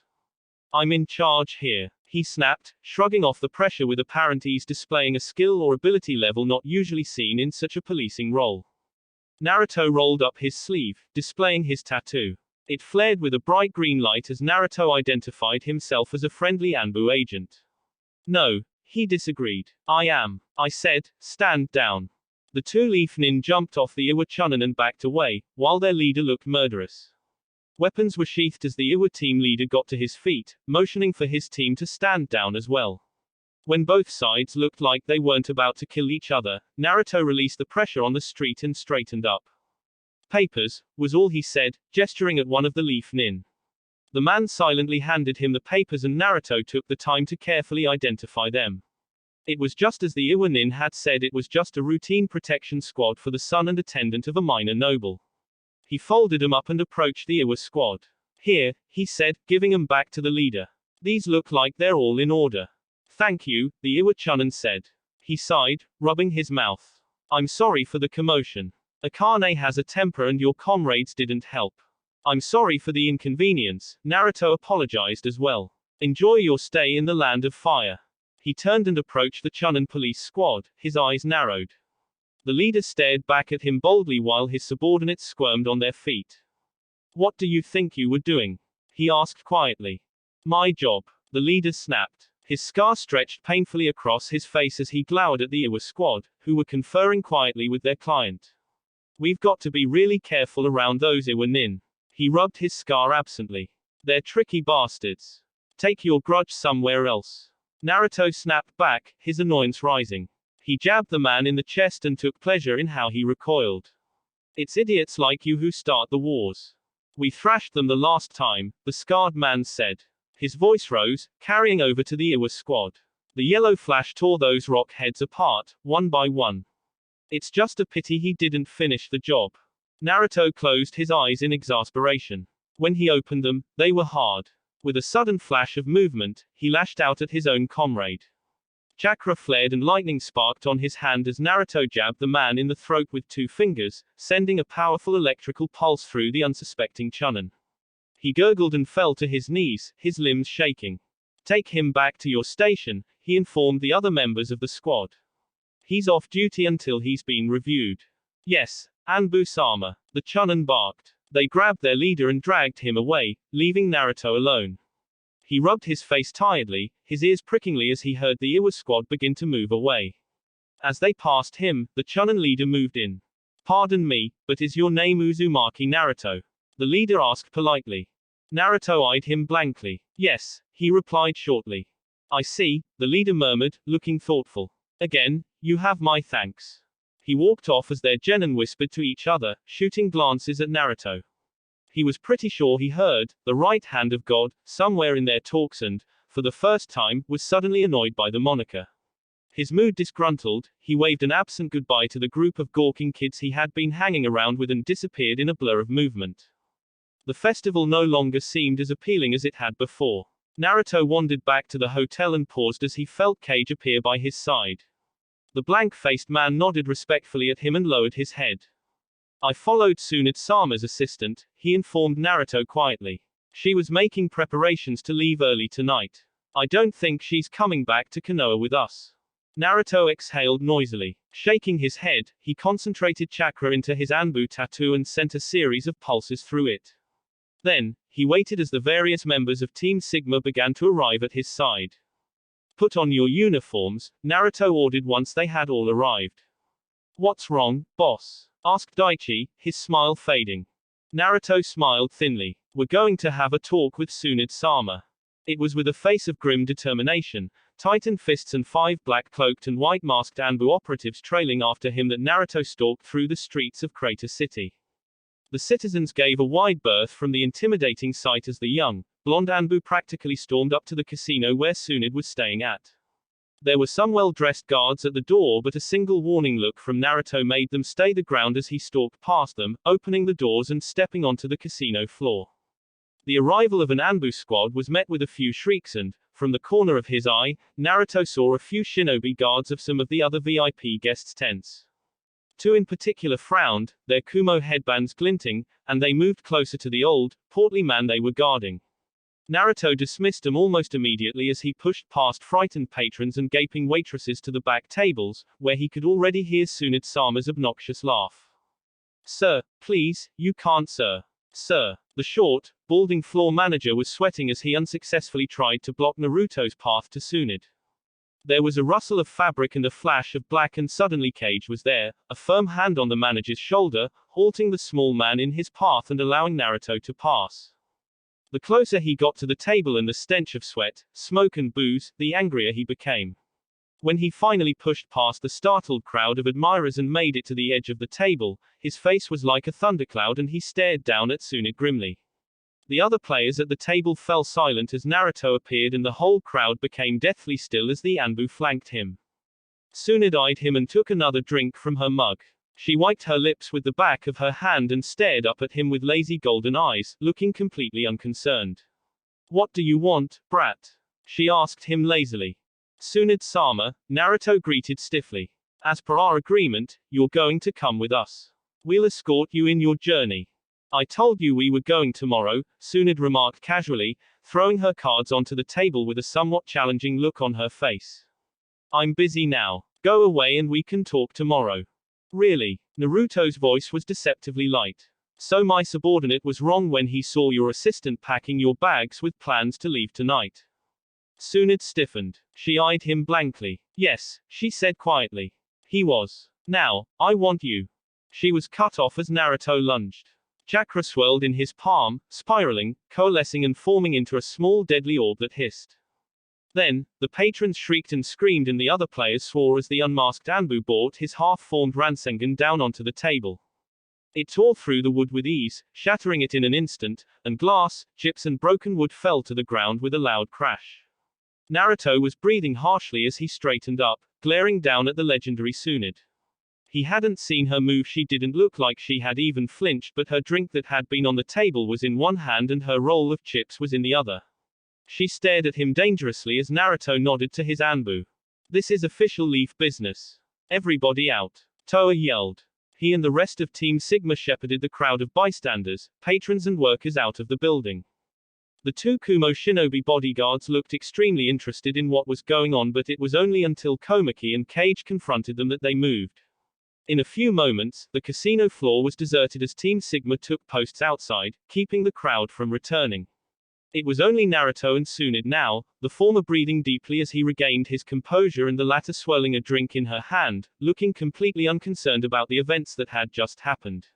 Speaker 1: I'm in charge here, he snapped, shrugging off the pressure with apparent ease, displaying a skill or ability level not usually seen in such a policing role. Naruto rolled up his sleeve, displaying his tattoo. It flared with a bright green light as Naruto identified himself as a friendly Anbu agent. No, he disagreed. I said, stand down. The two leaf nin jumped off the Iwa Chunin and backed away, while their leader looked murderous. Weapons were sheathed as the Iwa team leader got to his feet, motioning for his team to stand down as well. When both sides looked like they weren't about to kill each other, Naruto released the pressure on the street and straightened up. Papers, was all he said, gesturing at one of the leaf nin. The man silently handed him the papers and Naruto took the time to carefully identify them. It was just as the Iwa nin had said, it was just a routine protection squad for the son and attendant of a minor noble. He folded them up and approached the Iwa squad. Here, he said, giving them back to the leader. These look like they're all in order. Thank you, the Iwa Chunin said. He sighed, rubbing his mouth. I'm sorry for the commotion. Akane has a temper and your comrades didn't help. I'm sorry for the inconvenience, Naruto apologized as well. Enjoy your stay in the land of fire. He turned and approached the Chunin police squad, his eyes narrowed. The leader stared back at him boldly while his subordinates squirmed on their feet. What do you think you were doing? He asked quietly. My job, the leader snapped. His scar stretched painfully across his face as he glowered at the Iwa squad, who were conferring quietly with their client. We've got to be really careful around those Iwa nin. He rubbed his scar absently. They're tricky bastards. Take your grudge somewhere else. Naruto snapped back, his annoyance rising. He jabbed the man in the chest and took pleasure in how he recoiled. It's idiots like you who start the wars. We thrashed them the last time, the scarred man said. His voice rose, carrying over to the Iwa squad. The yellow flash tore those rock heads apart, one by one. It's just a pity he didn't finish the job. Naruto closed his eyes in exasperation. When he opened them, they were hard. With a sudden flash of movement, he lashed out at his own comrade. Chakra flared and lightning sparked on his hand as Naruto jabbed the man in the throat with two fingers, sending a powerful electrical pulse through the unsuspecting Chunin. He gurgled and fell to his knees, his limbs shaking. Take him back to your station, he informed the other members of the squad. He's off duty until he's been reviewed. Yes, Anbu-sama, the Chunin barked. They grabbed their leader and dragged him away, leaving Naruto alone. He rubbed his face tiredly, his ears prickingly as he heard the Iwa squad begin to move away. As they passed him, the Chunin leader moved in. Pardon me, but is your name Uzumaki Naruto? The leader asked politely. Naruto eyed him blankly. Yes, he replied shortly. I see, the leader murmured, looking thoughtful. Again, you have my thanks. He walked off as their genin whispered to each other, shooting glances at Naruto. He was pretty sure he heard, the right hand of God, somewhere in their talks and, for the first time, was suddenly annoyed by the moniker. His mood disgruntled, he waved an absent goodbye to the group of gawking kids he had been hanging around with and disappeared in a blur of movement. The festival no longer seemed as appealing as it had before. Naruto wandered back to the hotel and paused as he felt Kage appear by his side. The blank-faced man nodded respectfully at him and lowered his head. I followed Tsunade-sama's assistant, he informed Naruto quietly. She was making preparations to leave early tonight. I don't think she's coming back to Konoha with us. Naruto exhaled noisily. Shaking his head, he concentrated chakra into his Anbu tattoo and sent a series of pulses through it. Then, he waited as the various members of Team Sigma began to arrive at his side. Put on your uniforms, Naruto ordered once they had all arrived. What's wrong, boss? Asked Daichi, his smile fading. Naruto smiled thinly. We're going to have a talk with Tsunade-sama. It was with a face of grim determination, tightened fists and 5 black-cloaked and white-masked Anbu operatives trailing after him that Naruto stalked through the streets of Crater City. The citizens gave a wide berth from the intimidating sight as the young, blonde Anbu practically stormed up to the casino where Tsunade was staying at. There were some well-dressed guards at the door, but a single warning look from Naruto made them stay the ground as he stalked past them, opening the doors and stepping onto the casino floor. The arrival of an Anbu squad was met with a few shrieks and, from the corner of his eye, Naruto saw a few shinobi guards of some of the other VIP guests' tents. 2 in particular frowned, their Kumo headbands glinting, and they moved closer to the old, portly man they were guarding. Naruto dismissed them almost immediately as he pushed past frightened patrons and gaping waitresses to the back tables, where he could already hear Tsunade-sama's obnoxious laugh. Sir, please, you can't, sir. Sir. The short, balding floor manager was sweating as he unsuccessfully tried to block Naruto's path to Tsunade. There was a rustle of fabric and a flash of black, and suddenly Cage was there, a firm hand on the manager's shoulder, halting the small man in his path and allowing Naruto to pass. The closer he got to the table and the stench of sweat, smoke and booze, the angrier he became. When he finally pushed past the startled crowd of admirers and made it to the edge of the table, his face was like a thundercloud and he stared down at Tsunade grimly. The other players at the table fell silent as Naruto appeared and the whole crowd became deathly still as the Anbu flanked him. Tsunade eyed him and took another drink from her mug. She wiped her lips with the back of her hand and stared up at him with lazy golden eyes, looking completely unconcerned. What do you want, brat? She asked him lazily. Tsunade-sama, Naruto greeted stiffly. As per our agreement, you're going to come with us. We'll escort you in your journey. I told you we were going tomorrow, Tsunade remarked casually, throwing her cards onto the table with a somewhat challenging look on her face. I'm busy now. Go away and we can talk tomorrow. Really? Naruto's voice was deceptively light. So my subordinate was wrong when he saw your assistant packing your bags with plans to leave tonight. Tsunade stiffened. She eyed him blankly. Yes, she said quietly. He was. Now, I want you. She was cut off as Naruto lunged. Chakra swirled in his palm, spiraling, coalescing and forming into a small deadly orb that hissed. Then, the patrons shrieked and screamed and the other players swore as the unmasked Anbu brought his half-formed Rasengan down onto the table. It tore through the wood with ease, shattering it in an instant, and glass, chips and broken wood fell to the ground with a loud crash. Naruto was breathing harshly as he straightened up, glaring down at the legendary Tsunade. He hadn't seen her move. She didn't look like she had even flinched, but her drink that had been on the table was in one hand and her roll of chips was in the other. She stared at him dangerously as Naruto nodded to his Anbu. This is official leaf business. Everybody out. Toa yelled. He and the rest of Team Sigma shepherded the crowd of bystanders, patrons and workers out of the building. The 2 Kumo shinobi bodyguards looked extremely interested in what was going on, but it was only until Komaki and Cage confronted them that they moved. In a few moments, the casino floor was deserted as Team Sigma took posts outside, keeping the crowd from returning. It was only Naruto and Tsunade now, the former breathing deeply as he regained his composure and the latter swirling a drink in her hand, looking completely unconcerned about the events that had just happened.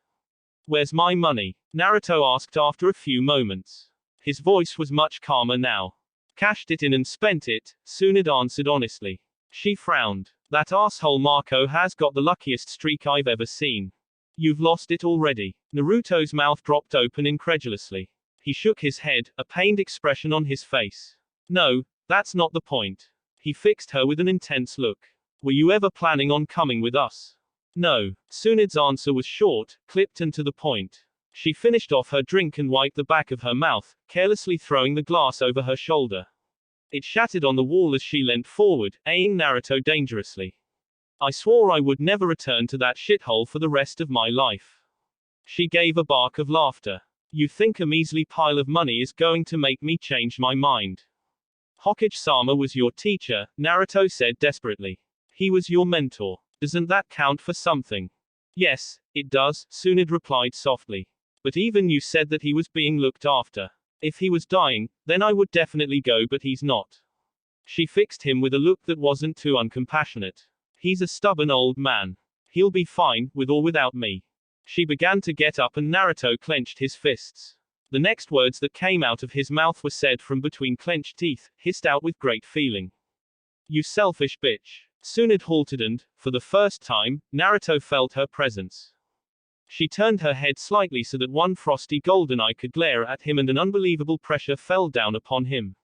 Speaker 1: Where's my money? Naruto asked after a few moments. His voice was much calmer now. Cashed it in and spent it, Tsunade answered honestly. She frowned. That asshole Marco has got the luckiest streak I've ever seen. You've lost it already. Naruto's mouth dropped open incredulously. He shook his head, a pained expression on his face. No, that's not the point. He fixed her with an intense look. Were you ever planning on coming with us? No. Tsunade's answer was short, clipped and to the point. She finished off her drink and wiped the back of her mouth, carelessly throwing the glass over her shoulder. It shattered on the wall as she leant forward, eyeing Naruto dangerously. I swore I would never return to that shithole for the rest of my life. She gave a bark of laughter. You think a measly pile of money is going to make me change my mind? Hokage-sama was your teacher, Naruto said desperately. He was your mentor. Doesn't that count for something? Yes, it does, Tsunade replied softly. But even you said that he was being looked after. If he was dying, then I would definitely go, but he's not. She fixed him with a look that wasn't too uncompassionate. He's a stubborn old man. He'll be fine, with or without me. She began to get up and Naruto clenched his fists. The next words that came out of his mouth were said from between clenched teeth, hissed out with great feeling. You selfish bitch. Tsunade halted and, for the first time, Naruto felt her presence. She turned her head slightly so that one frosty golden eye could glare at him and an unbelievable pressure fell down upon him.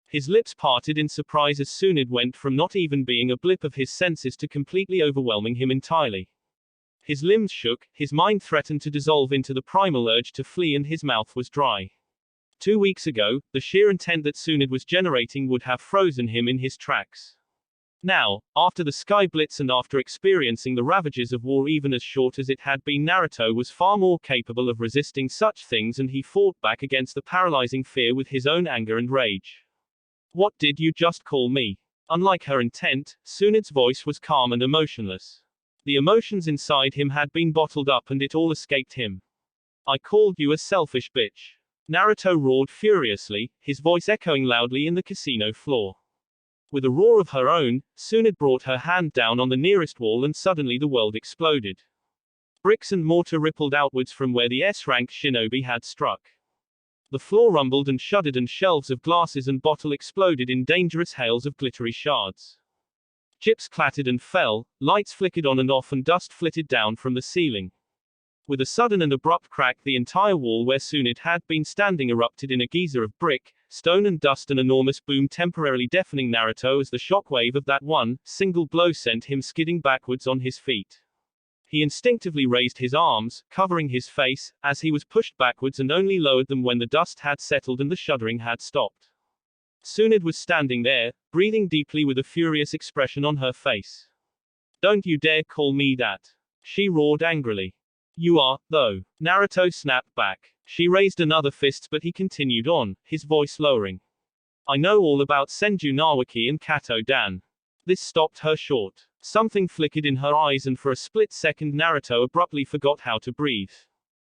Speaker 1: His lips parted in surprise as Tsunade went from not even being a blip of his senses to completely overwhelming him entirely. His limbs shook, his mind threatened to dissolve into the primal urge to flee and his mouth was dry. 2 weeks ago, the sheer intent that Tsunade was generating would have frozen him in his tracks. Now, after the Sky Blitz and after experiencing the ravages of war even as short as it had been, Naruto was far more capable of resisting such things and he fought back against the paralyzing fear with his own anger and rage. What did you just call me? Unlike her intent, Tsunade's voice was calm and emotionless. The emotions inside him had been bottled up and it all escaped him. I called you a selfish bitch. Naruto roared furiously, his voice echoing loudly in the casino floor. With a roar of her own, Tsunade brought her hand down on the nearest wall and suddenly the world exploded. Bricks and mortar rippled outwards from where the S-rank shinobi had struck. The floor rumbled and shuddered and shelves of glasses and bottle exploded in dangerous hails of glittery shards. Chips clattered and fell, lights flickered on and off and dust flitted down from the ceiling. With a sudden and abrupt crack, the entire wall where Tsunade had been standing erupted in a geyser of brick, stone and dust. An enormous boom temporarily deafening Naruto as the shockwave of that one single blow sent him skidding backwards on his feet. He instinctively raised his arms, covering his face, as he was pushed backwards and only lowered them when the dust had settled and the shuddering had stopped. Tsunade was standing there, breathing deeply with a furious expression on her face. Don't you dare call me that. She roared angrily. You are, though. Naruto snapped back. She raised another fist but he continued on, his voice lowering. I know all about Senju Nawaki and Kato Dan. This stopped her short. Something flickered in her eyes and for a split second Naruto abruptly forgot how to breathe.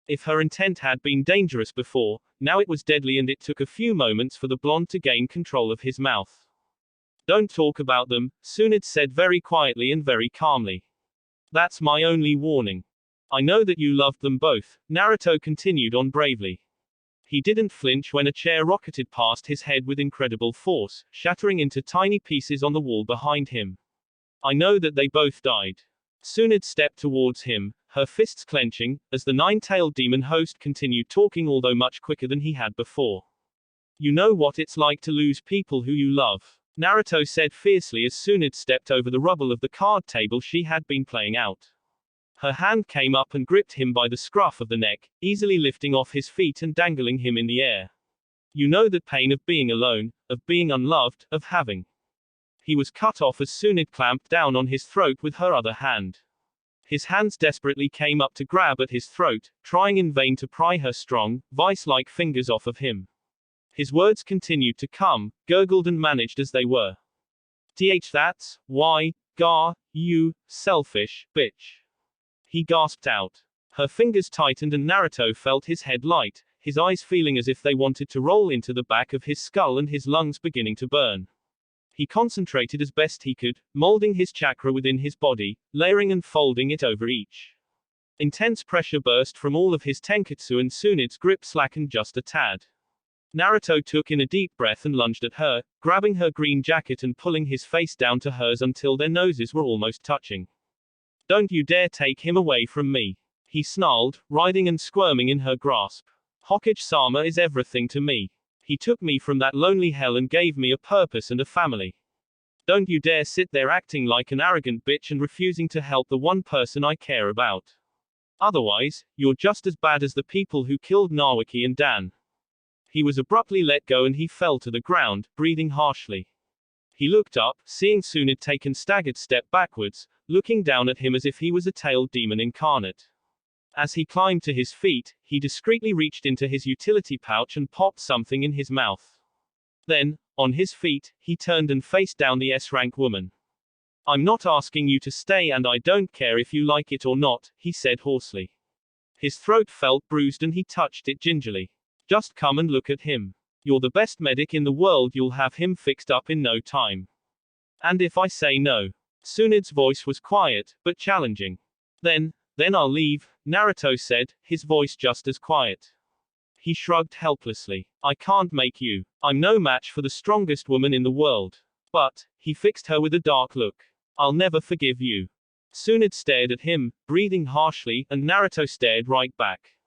Speaker 1: If her intent had been dangerous before, now it was deadly and it took a few moments for the blonde to gain control of his mouth. Don't talk about them, Tsunade said very quietly and very calmly. That's my only warning. I know that you loved them both, Naruto continued on bravely. He didn't flinch when a chair rocketed past his head with incredible force, shattering into tiny pieces on the wall behind him. I know that they both died. Tsunade stepped towards him, her fists clenching, as the nine-tailed demon host continued talking, although much quicker than he had before. You know what it's like to lose people who you love, Naruto said fiercely as Tsunade stepped over the rubble of the card table she had been playing out. Her hand came up and gripped him by the scruff of the neck, easily lifting off his feet and dangling him in the air. You know that pain of being alone, of being unloved, of having. He was cut off as Tsunade clamped down on his throat with her other hand. His hands desperately came up to grab at his throat, trying in vain to pry her strong, vice-like fingers off of him. His words continued to come, gurgled and managed as they were. That's why, you selfish bitch. He gasped out. Her fingers tightened and Naruto felt his head light, his eyes feeling as if they wanted to roll into the back of his skull and his lungs beginning to burn. He concentrated as best he could, molding his chakra within his body, layering and folding it over each. Intense pressure burst from all of his tenketsu and Tsunade's grip slackened just a tad. Naruto took in a deep breath and lunged at her, grabbing her green jacket and pulling his face down to hers until their noses were almost touching. Don't you dare take him away from me. He snarled, writhing and squirming in her grasp. Hokage-sama is everything to me. He took me from that lonely hell and gave me a purpose and a family. Don't you dare sit there acting like an arrogant bitch and refusing to help the one person I care about. Otherwise, you're just as bad as the people who killed Nawaki and Dan. He was abruptly let go and he fell to the ground, breathing harshly. He looked up, seeing Tsunade take a staggered step backwards, looking down at him as if he was a tailed demon incarnate. As he climbed to his feet, he discreetly reached into his utility pouch and popped something in his mouth. Then, on his feet, he turned and faced down the S-rank woman. "I'm not asking you to stay and I don't care if you like it or not," he said hoarsely. His throat felt bruised and he touched it gingerly. "Just come and look at him. You're the best medic in the world, you'll have him fixed up in no time. And if I say no?" Tsunde's voice was quiet, but challenging. Then I'll leave," Naruto said, his voice just as quiet. He shrugged helplessly. "I can't make you. I'm no match for the strongest woman in the world. But," he fixed her with a dark look, "I'll never forgive you." Tsunade stared at him, breathing harshly, and Naruto stared right back.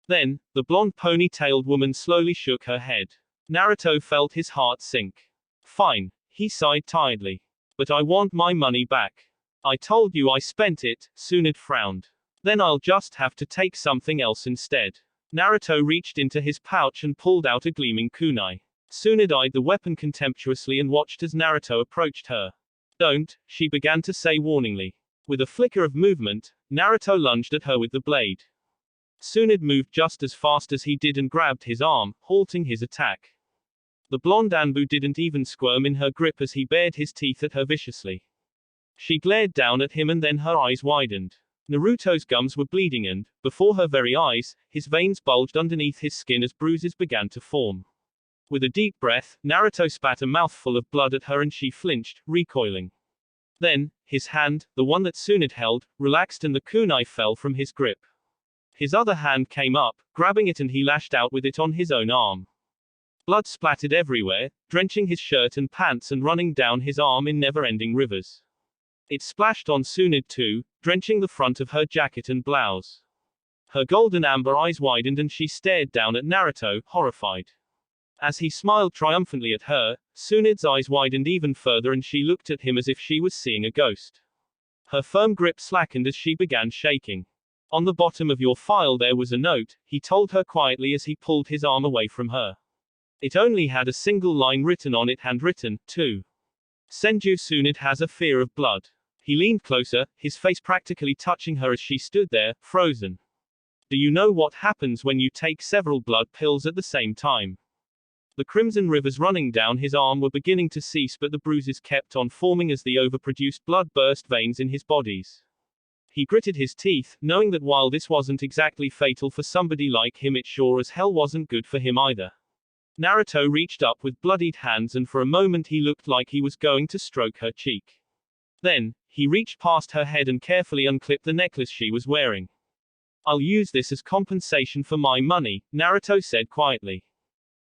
Speaker 1: Then, the blonde pony-tailed woman slowly shook her head. Naruto felt his heart sink. "Fine," he sighed tiredly. "But I want my money back." "I told you I spent it," Tsunade frowned. "Then I'll just have to take something else instead." Naruto reached into his pouch and pulled out a gleaming kunai. Tsunade eyed the weapon contemptuously and watched as Naruto approached her. "Don't," she began to say warningly. With a flicker of movement, Naruto lunged at her with the blade. Tsunade moved just as fast as he did and grabbed his arm, halting his attack. The blonde Anbu didn't even squirm in her grip as he bared his teeth at her viciously. She glared down at him and then her eyes widened. Naruto's gums were bleeding and, before her very eyes, his veins bulged underneath his skin as bruises began to form. With a deep breath, Naruto spat a mouthful of blood at her and she flinched, recoiling. Then, his hand, the one that Tsunade held, relaxed and the kunai fell from his grip. His other hand came up, grabbing it, and he lashed out with it on his own arm. Blood splattered everywhere, drenching his shirt and pants and running down his arm in never-ending rivers. It splashed on Tsunade too, drenching the front of her jacket and blouse. Her golden amber eyes widened and she stared down at Naruto, horrified. As he smiled triumphantly at her, Tsunade's eyes widened even further and she looked at him as if she was seeing a ghost. Her firm grip slackened as she began shaking. "On the bottom of your file there was a note," he told her quietly as he pulled his arm away from her. It only had a single line written on it, handwritten, too. "Senju Tsunade has a fear of blood." He leaned closer, his face practically touching her as she stood there, frozen. "Do you know what happens when you take several blood pills at the same time?" The crimson rivers running down his arm were beginning to cease, but the bruises kept on forming as the overproduced blood burst veins in his bodies. He gritted his teeth, knowing that while this wasn't exactly fatal for somebody like him, it sure as hell wasn't good for him either. Naruto reached up with bloodied hands and for a moment he looked like he was going to stroke her cheek. Then, he reached past her head and carefully unclipped the necklace she was wearing. "I'll use this as compensation for my money," Naruto said quietly.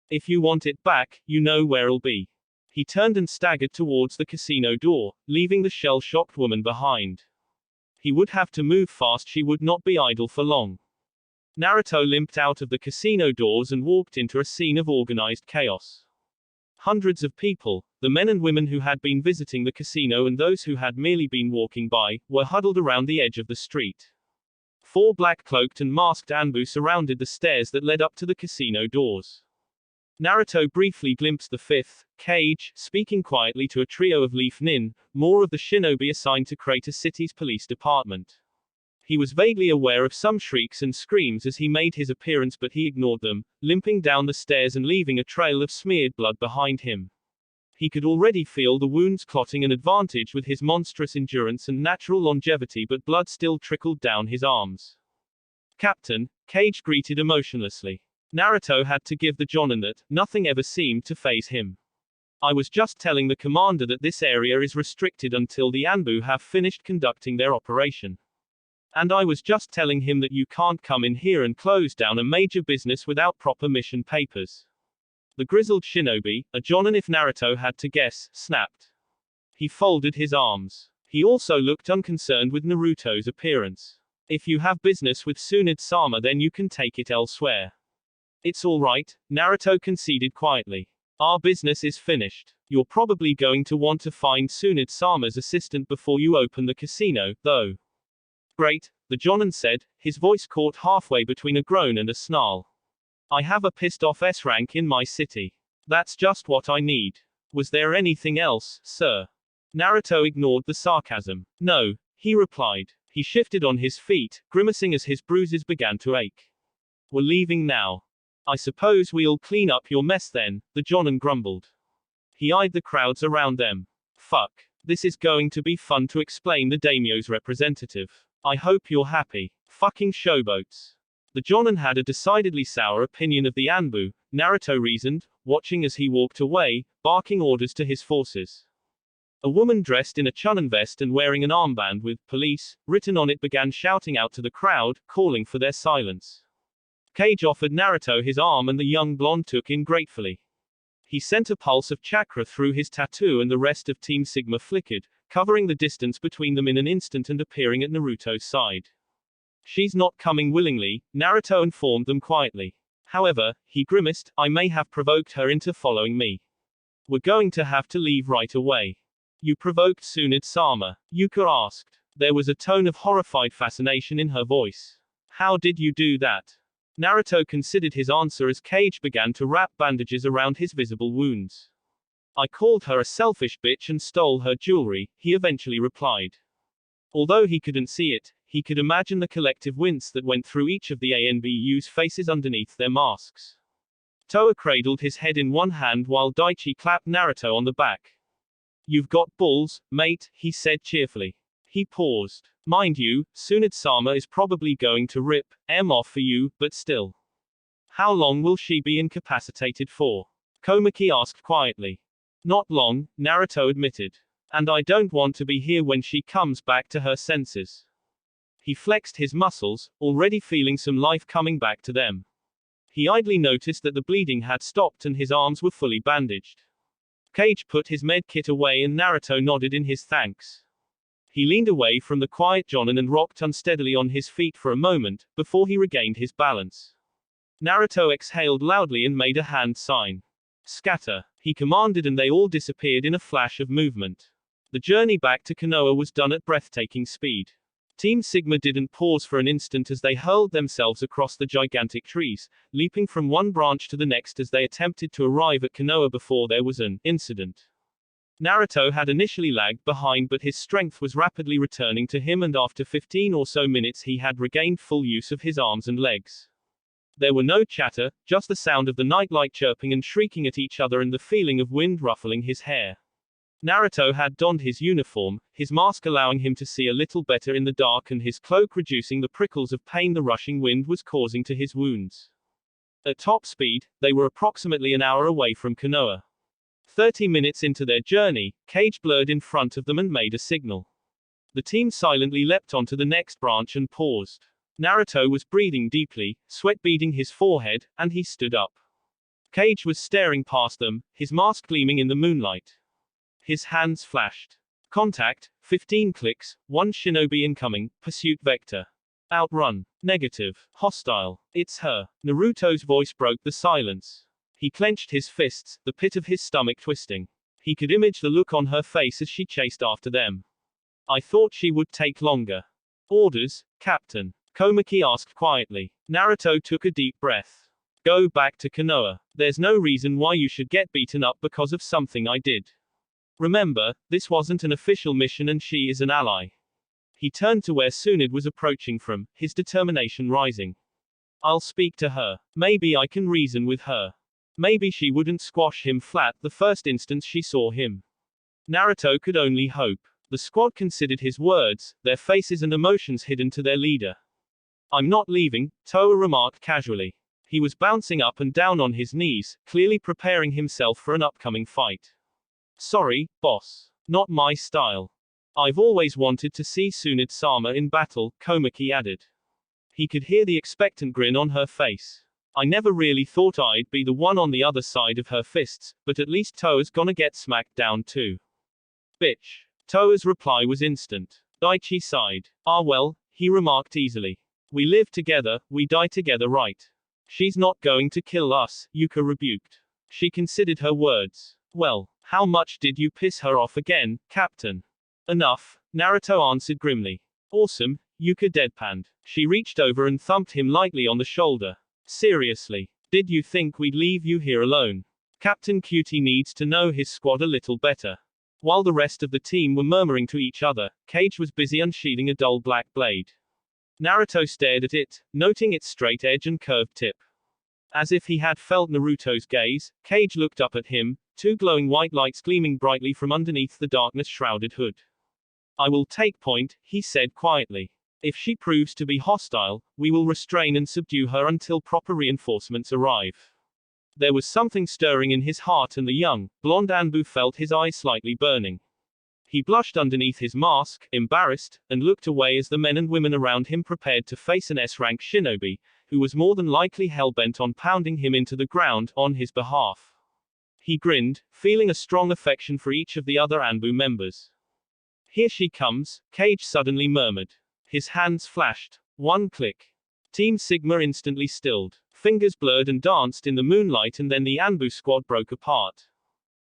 Speaker 1: "If you want it back, you know where it'll be." He turned and staggered towards the casino door, leaving the shell-shocked woman behind. He would have to move fast, she would not be idle for long. Naruto limped out of the casino doors and walked into a scene of organized chaos. Hundreds of people, the men and women who had been visiting the casino and those who had merely been walking by, were huddled around the edge of the street. 4 black-cloaked and masked Anbu surrounded the stairs that led up to the casino doors. Naruto briefly glimpsed the 5th cage, speaking quietly to a trio of Leaf Nin, more of the shinobi assigned to Crater City's police department. He was vaguely aware of some shrieks and screams as he made his appearance, but he ignored them, limping down the stairs and leaving a trail of smeared blood behind him. He could already feel the wounds clotting, an advantage with his monstrous endurance and natural longevity, but blood still trickled down his arms. "Captain," Cage greeted emotionlessly. Naruto had to give the Jonin that nothing ever seemed to faze him. "I was just telling the commander that this area is restricted until the Anbu have finished conducting their operation. And I was just telling him that you can't come in here and close down a major business without proper mission papers." The grizzled shinobi, a Jonin if Naruto had to guess, snapped. He folded his arms. He also looked unconcerned with Naruto's appearance. "If you have business with Tsunade-sama, then you can take it elsewhere." "It's all right," Naruto conceded quietly. "Our business is finished. You're probably going to want to find Tsunade-sama's assistant before you open the casino, though." "Great," the Jonin said, his voice caught halfway between a groan and a snarl. "I have a pissed-off S-rank in my city. That's just what I need. Was there anything else, sir?" Naruto ignored the sarcasm. "No," he replied. He shifted on his feet, grimacing as his bruises began to ache. We're leaving now. I suppose we'll clean up your mess then, the Jonin grumbled. He eyed the crowds around them. Fuck. This is going to be fun to explain the daimyo's representative. I hope you're happy. Fucking showboats. The Jonin had a decidedly sour opinion of the Anbu, Naruto reasoned, watching as he walked away, barking orders to his forces. A woman dressed in a Chunin vest and wearing an armband with police written on it began shouting out to the crowd, calling for their silence. Kage offered Naruto his arm and the young blonde took in gratefully. He sent a pulse of chakra through his tattoo and the rest of Team Sigma flickered, covering the distance between them in an instant and appearing at Naruto's side. She's not coming willingly, Naruto informed them quietly. However, he grimaced, I may have provoked her into following me. We're going to have to leave right away. You provoked Tsunade-sama? Yuka asked. There was a tone of horrified fascination in her voice. How did you do that? Naruto considered his answer as Kage began to wrap bandages around his visible wounds. I called her a selfish bitch and stole her jewelry, he eventually replied. Although he couldn't see it, he could imagine the collective wince that went through each of the ANBU's faces underneath their masks. Toa cradled his head in one hand while Daichi clapped Naruto on the back. You've got balls, mate, he said cheerfully. He paused. Mind you, Tsunade-sama is probably going to rip M off for you, but still. How long will she be incapacitated for? Komaki asked quietly. Not long, Naruto admitted. And I don't want to be here when she comes back to her senses. He flexed his muscles, already feeling some life coming back to them. He idly noticed that the bleeding had stopped and his arms were fully bandaged. Kage put his med kit away and Naruto nodded in his thanks. He leaned away from the quiet Jonin and rocked unsteadily on his feet for a moment, before he regained his balance. Naruto exhaled loudly and made a hand sign. Scatter, he commanded and they all disappeared in a flash of movement. The journey back to Konoha was done at breathtaking speed. Team Sigma didn't pause for an instant as they hurled themselves across the gigantic trees, leaping from one branch to the next as they attempted to arrive at Konoha before there was an incident. Naruto had initially lagged behind but his strength was rapidly returning to him and after 15 or so minutes he had regained full use of his arms and legs. There were no chatter, just the sound of the nightlight chirping and shrieking at each other and the feeling of wind ruffling his hair. Naruto had donned his uniform, his mask allowing him to see a little better in the dark and his cloak reducing the prickles of pain the rushing wind was causing to his wounds. At top speed, they were approximately an hour away from Konoha. 30 minutes into their journey, Kage blurred in front of them and made a signal. The team silently leapt onto the next branch and paused. Naruto was breathing deeply, sweat beading his forehead, and he stood up. Kage was staring past them, his mask gleaming in the moonlight. His hands flashed. Contact, 15 clicks, 1 shinobi incoming, pursuit vector. Outrun. Negative. Hostile. It's her. Naruto's voice broke the silence. He clenched his fists, the pit of his stomach twisting. He could image the look on her face as she chased after them. I thought she would take longer. Orders, Captain. Komaki asked quietly. Naruto took a deep breath. Go back to Konoha. There's no reason why you should get beaten up because of something I did. Remember, this wasn't an official mission and she is an ally. He turned to where Tsunade was approaching from, his determination rising. I'll speak to her. Maybe I can reason with her. Maybe she wouldn't squash him flat the first instance she saw him. Naruto could only hope. The squad considered his words, their faces and emotions hidden to their leader. I'm not leaving, Toa remarked casually. He was bouncing up and down on his knees, clearly preparing himself for an upcoming fight. Sorry, boss. Not my style. I've always wanted to see Tsunade-sama in battle, Komaki added. He could hear the expectant grin on her face. I never really thought I'd be the one on the other side of her fists, but at least Toa's gonna get smacked down too. Bitch. Toa's reply was instant. Daichi sighed. Ah well, he remarked easily. We live together, we die together, right? She's not going to kill us, Yuka rebuked. She considered her words. Well, how much did you piss her off again, Captain? Enough, Naruto answered grimly. Awesome, Yuka deadpanned. She reached over and thumped him lightly on the shoulder. Seriously, did you think we'd leave you here alone? Captain Cutie needs to know his squad a little better. While the rest of the team were murmuring to each other, Cage was busy unsheathing a dull black blade. Naruto stared at it, noting its straight edge and curved tip. As if he had felt Naruto's gaze, Cage looked up at him, two glowing white lights gleaming brightly from underneath the darkness-shrouded hood. "I will take point," he said quietly. "If she proves to be hostile, we will restrain and subdue her until proper reinforcements arrive." There was something stirring in his heart, and the young, blonde Anbu felt his eyes slightly burning. He blushed underneath his mask, embarrassed, and looked away as the men and women around him prepared to face an S-rank shinobi, who was more than likely hell-bent on pounding him into the ground, on his behalf. He grinned, feeling a strong affection for each of the other Anbu members. "Here she comes," Cage suddenly murmured. His hands flashed. One click. Team Sigma instantly stilled. Fingers blurred and danced in the moonlight, and then the Anbu squad broke apart.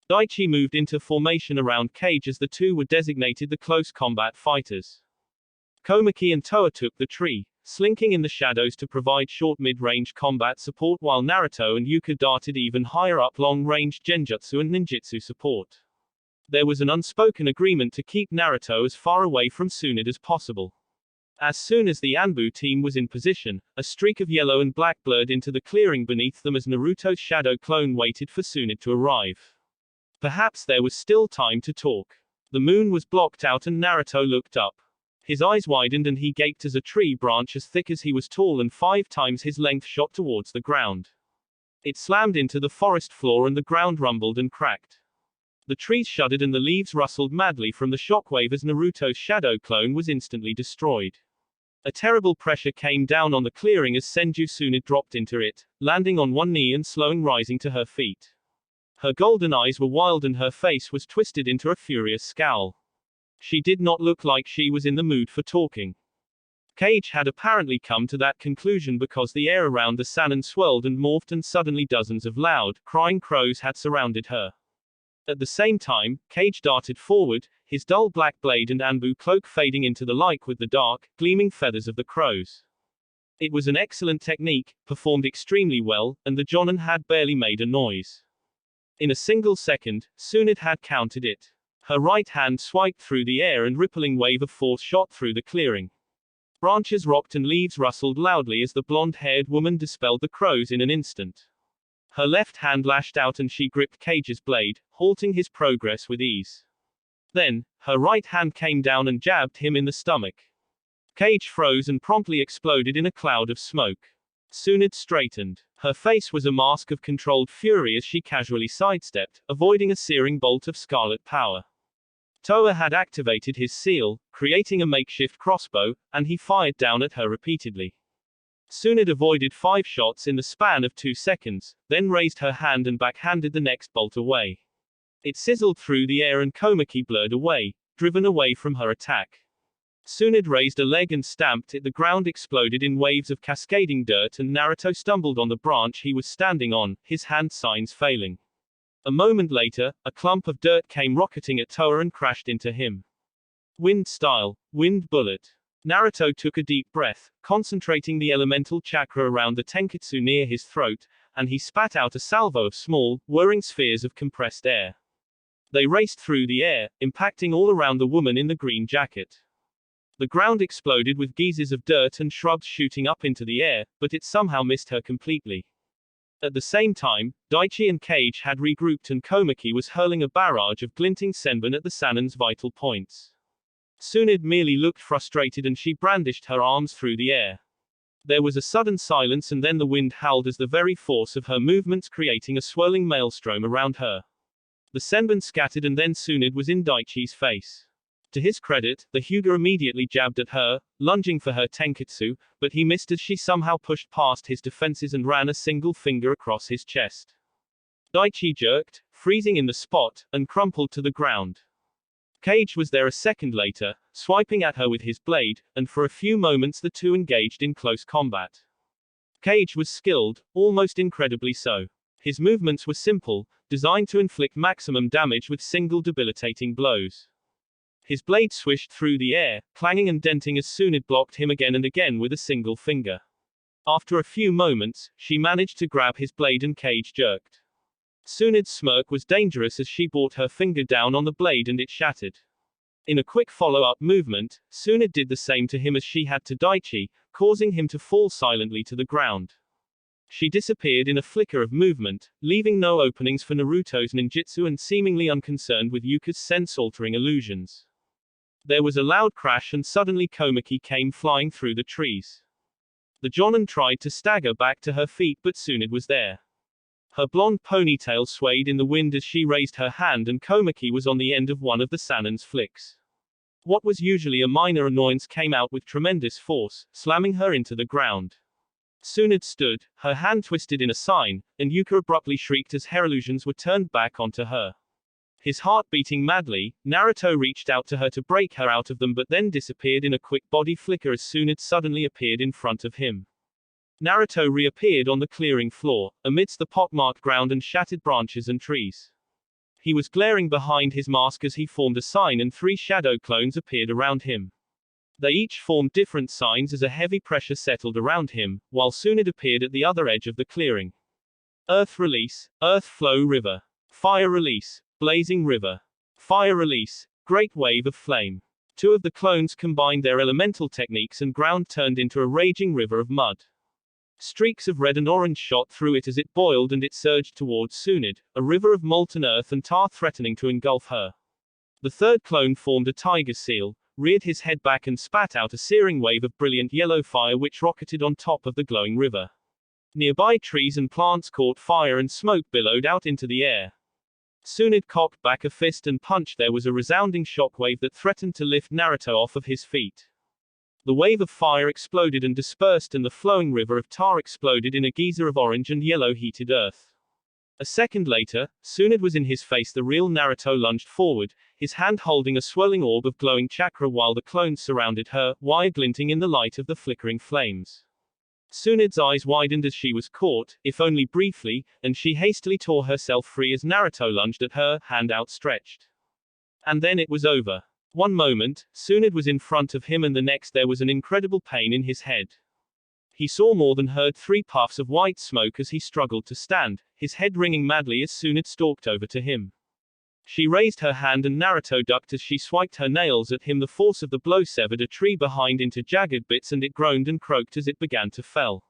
Speaker 1: Daichi moved into formation around Cage as the two were designated the close combat fighters. Komaki and Toa took the tree, slinking in the shadows to provide short mid-range combat support, while Naruto and Yuka darted even higher up long-range genjutsu and ninjutsu support. There was an unspoken agreement to keep Naruto as far away from Tsunade as possible. As soon as the Anbu team was in position, a streak of yellow and black blurred into the clearing beneath them as Naruto's shadow clone waited for Tsunade to arrive. Perhaps there was still time to talk. The moon was blocked out and Naruto looked up. His eyes widened and he gaped as a tree branch as thick as he was tall and 5 times his length shot towards the ground. It slammed into the forest floor and the ground rumbled and cracked. The trees shuddered and the leaves rustled madly from the shockwave as Naruto's shadow clone was instantly destroyed. A terrible pressure came down on the clearing as Senju Tsunade dropped into it, landing on one knee and slowing rising to her feet. Her golden eyes were wild and her face was twisted into a furious scowl. She did not look like she was in the mood for talking. Cage had apparently come to that conclusion because the air around the Sannon swirled and morphed and suddenly dozens of loud, crying crows had surrounded her. At the same time, Cage darted forward, his dull black blade and Anbu cloak fading into the light with the dark, gleaming feathers of the crows. It was an excellent technique, performed extremely well, and the Jonin had barely made a noise. In a single second, Tsunade had countered it. Her right hand swiped through the air and rippling wave of force shot through the clearing. Branches rocked and leaves rustled loudly as the blonde-haired woman dispelled the crows in an instant. Her left hand lashed out and she gripped Cage's blade, halting his progress with ease. Then, her right hand came down and jabbed him in the stomach. Cage froze and promptly exploded in a cloud of smoke. Tsunade straightened. Her face was a mask of controlled fury as she casually sidestepped, avoiding a searing bolt of scarlet power. Toa had activated his seal, creating a makeshift crossbow, and he fired down at her repeatedly. Tsunade avoided 5 shots in the span of 2 seconds, then raised her hand and backhanded the next bolt away. It sizzled through the air and Komaki blurred away, driven away from her attack. Tsunade raised a leg and stamped it. The ground exploded in waves of cascading dirt and Naruto stumbled on the branch he was standing on, his hand signs failing. A moment later, a clump of dirt came rocketing at Toa and crashed into him. Wind style, wind bullet. Naruto took a deep breath, concentrating the elemental chakra around the tenketsu near his throat, and he spat out a salvo of small, whirring spheres of compressed air. They raced through the air, impacting all around the woman in the green jacket. The ground exploded with geysers of dirt and shrubs shooting up into the air, but it somehow missed her completely. At the same time, Daichi and Cage had regrouped and Komaki was hurling a barrage of glinting senbon at the Sannon's vital points. Tsunade merely looked frustrated and she brandished her arms through the air. There was a sudden silence and then the wind howled as the very force of her movements creating a swirling maelstrom around her. The senbon scattered and then Tsunade was in Daichi's face. To his credit, the Hyuga immediately jabbed at her, lunging for her tenketsu, but he missed as she somehow pushed past his defenses and ran a single finger across his chest. Daichi jerked, freezing in the spot, and crumpled to the ground. Cage was there a second later, swiping at her with his blade, and for a few moments the two engaged in close combat. Cage was skilled, almost incredibly so. His movements were simple, designed to inflict maximum damage with single debilitating blows. His blade swished through the air, clanging and denting as Tsunade blocked him again and again with a single finger. After a few moments, she managed to grab his blade and Cage jerked. Tsunade's smirk was dangerous as she brought her finger down on the blade and it shattered. In a quick follow-up movement, Tsunade did the same to him as she had to Daichi, causing him to fall silently to the ground. She disappeared in a flicker of movement, leaving no openings for Naruto's ninjutsu and seemingly unconcerned with Yuka's sense-altering illusions. There was a loud crash and suddenly Komaki came flying through the trees. The Jonin tried to stagger back to her feet but Tsunade was there. Her blonde ponytail swayed in the wind as she raised her hand and Komaki was on the end of one of the Sanon's flicks. What was usually a minor annoyance came out with tremendous force, slamming her into the ground. Tsunade stood, her hand twisted in a sign, and Yuka abruptly shrieked as her illusions were turned back onto her. His heart beating madly, Naruto reached out to her to break her out of them but then disappeared in a quick body flicker as Tsunade suddenly appeared in front of him. Naruto reappeared on the clearing floor, amidst the pockmarked ground and shattered branches and trees. He was glaring behind his mask as he formed a sign and 3 shadow clones appeared around him. They each formed different signs as a heavy pressure settled around him, while Tsunade appeared at the other edge of the clearing. Earth release, earth flow river. Fire release, blazing river. Fire release, great wave of flame. 2 of the clones combined their elemental techniques and ground turned into a raging river of mud. Streaks of red and orange shot through it as it boiled and it surged towards Tsunade, a river of molten earth and tar threatening to engulf her. The 3rd clone formed a tiger seal, reared his head back and spat out a searing wave of brilliant yellow fire which rocketed on top of the glowing river. Nearby trees and plants caught fire and smoke billowed out into the air. Tsunade cocked back a fist and punched. There was a resounding shockwave that threatened to lift Naruto off of his feet. The wave of fire exploded and dispersed and the flowing river of tar exploded in a geyser of orange and yellow heated earth. A second later, Tsunade was in his face. The real Naruto lunged forward, his hand holding a swirling orb of glowing chakra while the clones surrounded her, wire glinting in the light of the flickering flames. Tsunade's eyes widened as she was caught, if only briefly, and she hastily tore herself free as Naruto lunged at her, hand outstretched. And then it was over. One moment, Tsunade was in front of him and the next there was an incredible pain in his head. He saw more than heard 3 puffs of white smoke as he struggled to stand, his head ringing madly as Tsunade stalked over to him. She raised her hand and Naruto ducked as she swiped her nails at him. The force of the blow severed a tree behind into jagged bits and it groaned and croaked as it began to fell.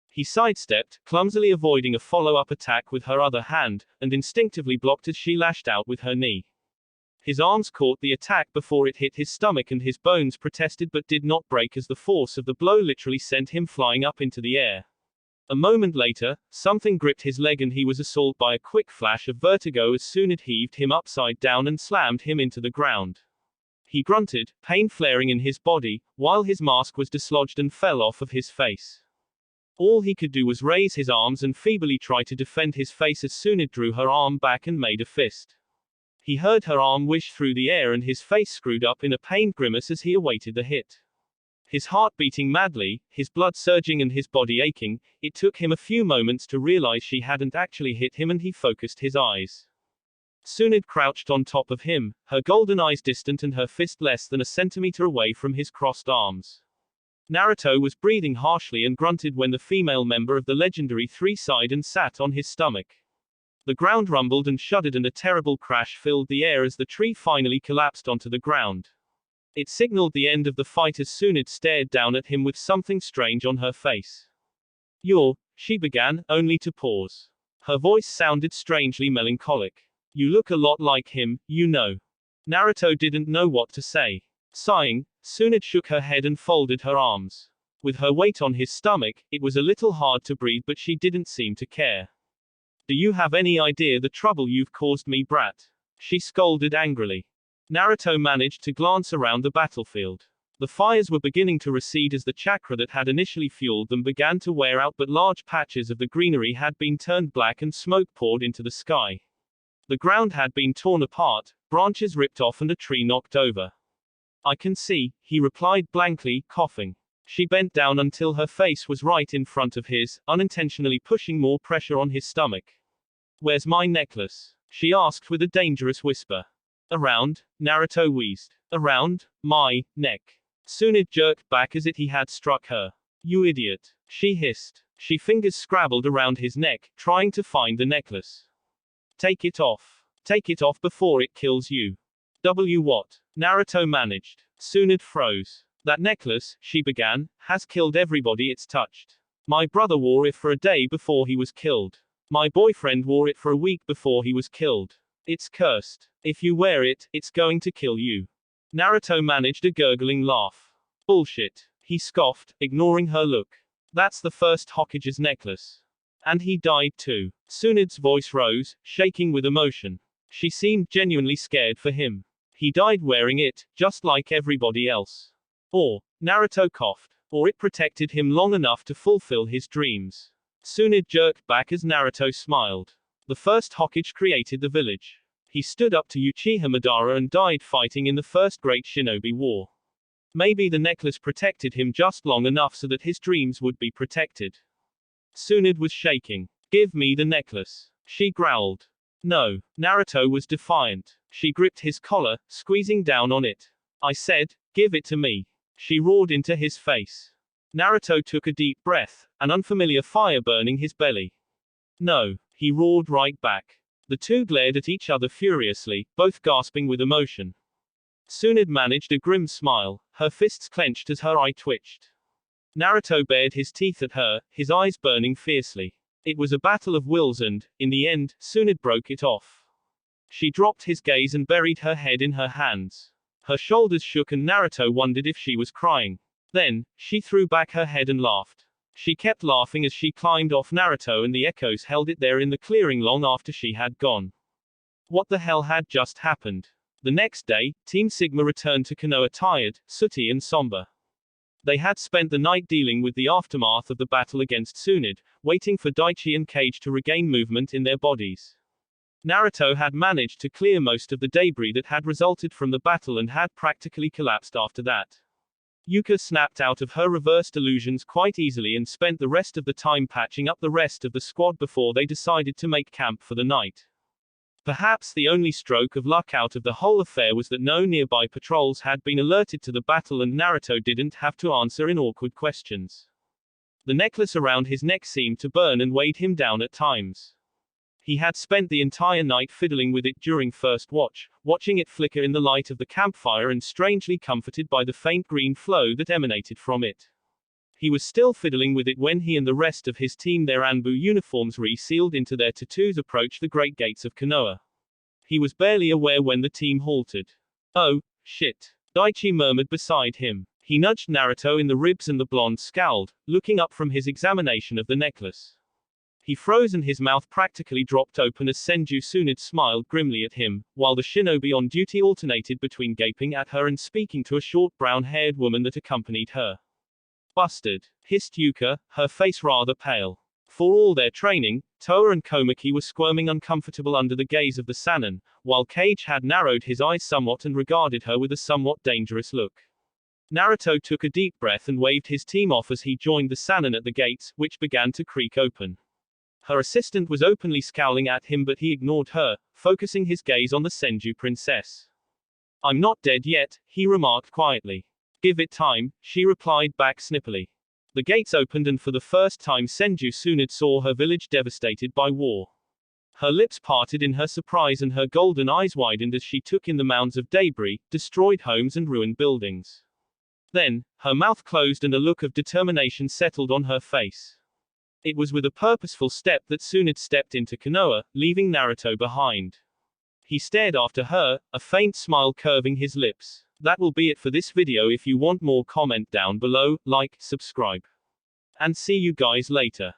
Speaker 1: He sidestepped, clumsily avoiding a follow-up attack with her other hand, and instinctively blocked as she lashed out with her knee. His arms caught the attack before it hit his stomach and his bones protested but did not break as the force of the blow literally sent him flying up into the air. A moment later, something gripped his leg and he was assaulted by a quick flash of vertigo as Tsunade heaved him upside down and slammed him into the ground. He grunted, pain flaring in his body, while his mask was dislodged and fell off of his face. All he could do was raise his arms and feebly try to defend his face as Tsunade drew her arm back and made a fist. He heard her arm whish through the air and his face screwed up in a pained grimace as he awaited the hit. His heart beating madly, his blood surging and his body aching, it took him a few moments to realize she hadn't actually hit him and he focused his eyes. Tsunade crouched on top of him, her golden eyes distant and her fist less than a centimeter away from his crossed arms. Naruto was breathing harshly and grunted when the female member of the legendary 3 sighed and sat on his stomach. The ground rumbled and shuddered and a terrible crash filled the air as the tree finally collapsed onto the ground. It signaled the end of the fight as Tsunade stared down at him with something strange on her face. She began, only to pause. Her voice sounded strangely melancholic. You look a lot like him, you know. Naruto didn't know what to say. Sighing, Tsunade shook her head and folded her arms. With her weight on his stomach, it was a little hard to breathe but she didn't seem to care. Do you have any idea the trouble you've caused me, brat? She scolded angrily. Naruto managed to glance around the battlefield. The fires were beginning to recede as the chakra that had initially fueled them began to wear out but large patches of the greenery had been turned black and smoke poured into the sky. The ground had been torn apart, branches ripped off and a tree knocked over. I can see, he replied blankly, coughing. She bent down until her face was right in front of his, unintentionally pushing more pressure on his stomach. Where's my necklace? She asked with a dangerous whisper. Around, Naruto wheezed. Around my neck. Tsunade jerked back as if he had struck her. You idiot. She hissed. She fingers scrabbled around his neck, trying to find the necklace. Take it off. Take it off before it kills you. What? Naruto managed. Tsunade froze. That necklace, she began, has killed everybody it's touched. My brother wore it for a day before he was killed. My boyfriend wore it for a week before he was killed. It's cursed. If you wear it, it's going to kill you. Naruto managed a gurgling laugh. Bullshit. He scoffed, ignoring her look. That's the first Hokage's necklace. And he died too. Tsunade's voice rose, shaking with emotion. She seemed genuinely scared for him. He died wearing it, just like everybody else. Or, Naruto coughed, or it protected him long enough to fulfill his dreams. Tsunade jerked back as Naruto smiled. The first Hokage created the village. He stood up to Uchiha Madara and died fighting in the first Great Shinobi War. Maybe the necklace protected him just long enough so that his dreams would be protected. Tsunade was shaking. Give me the necklace. She growled. No. Naruto was defiant. She gripped his collar, squeezing down on it. I said, give it to me. She roared into his face. Naruto took a deep breath, an unfamiliar fire burning his belly. No, he roared right back. The two glared at each other furiously, both gasping with emotion. Tsunade managed a grim smile, her fists clenched as her eye twitched. Naruto bared his teeth at her, his eyes burning fiercely. It was a battle of wills and, in the end, Tsunade broke it off. She dropped his gaze and buried her head in her hands. Her shoulders shook and Naruto wondered if she was crying. Then, she threw back her head and laughed. She kept laughing as she climbed off Naruto and the echoes held it there in the clearing long after she had gone. What the hell had just happened? The next day, Team Sigma returned to Konoha tired, sooty and somber. They had spent the night dealing with the aftermath of the battle against Tsunade, waiting for Daichi and Kage to regain movement in their bodies. Naruto had managed to clear most of the debris that had resulted from the battle and had practically collapsed after that. Yuka snapped out of her reversed illusions quite easily and spent the rest of the time patching up the rest of the squad before they decided to make camp for the night. Perhaps the only stroke of luck out of the whole affair was that no nearby patrols had been alerted to the battle and Naruto didn't have to answer in awkward questions. The necklace around his neck seemed to burn and weighed him down at times. He had spent the entire night fiddling with it during first watch, watching it flicker in the light of the campfire and strangely comforted by the faint green flow that emanated from it. He was still fiddling with it when he and the rest of his team, their Anbu uniforms re-sealed into their tattoos, approached the great gates of Konoha. He was barely aware when the team halted. Oh, shit. Daichi murmured beside him. He nudged Naruto in the ribs and the blonde scowled, looking up from his examination of the necklace. He froze and his mouth practically dropped open as Senju Tsunade smiled grimly at him, while the shinobi on duty alternated between gaping at her and speaking to a short brown-haired woman that accompanied her. Busted, hissed Yuka, her face rather pale. For all their training, Toa and Komaki were squirming uncomfortable under the gaze of the Sannin, while Kage had narrowed his eyes somewhat and regarded her with a somewhat dangerous look. Naruto took a deep breath and waved his team off as he joined the Sannin at the gates, which began to creak open. Her assistant was openly scowling at him, but he ignored her, focusing his gaze on the Senju princess. I'm not dead yet, he remarked quietly. Give it time, she replied back snippily. The gates opened and for the first time Senju Tsunade saw her village devastated by war. Her lips parted in her surprise and her golden eyes widened as she took in the mounds of debris, destroyed homes and ruined buildings. Then, her mouth closed and a look of determination settled on her face. It was with a purposeful step that Tsunade stepped into Konoha, leaving Naruto behind. He stared after her, a faint smile curving his lips. That will be it for this video. If you want more, comment down below, like, subscribe. And see you guys later.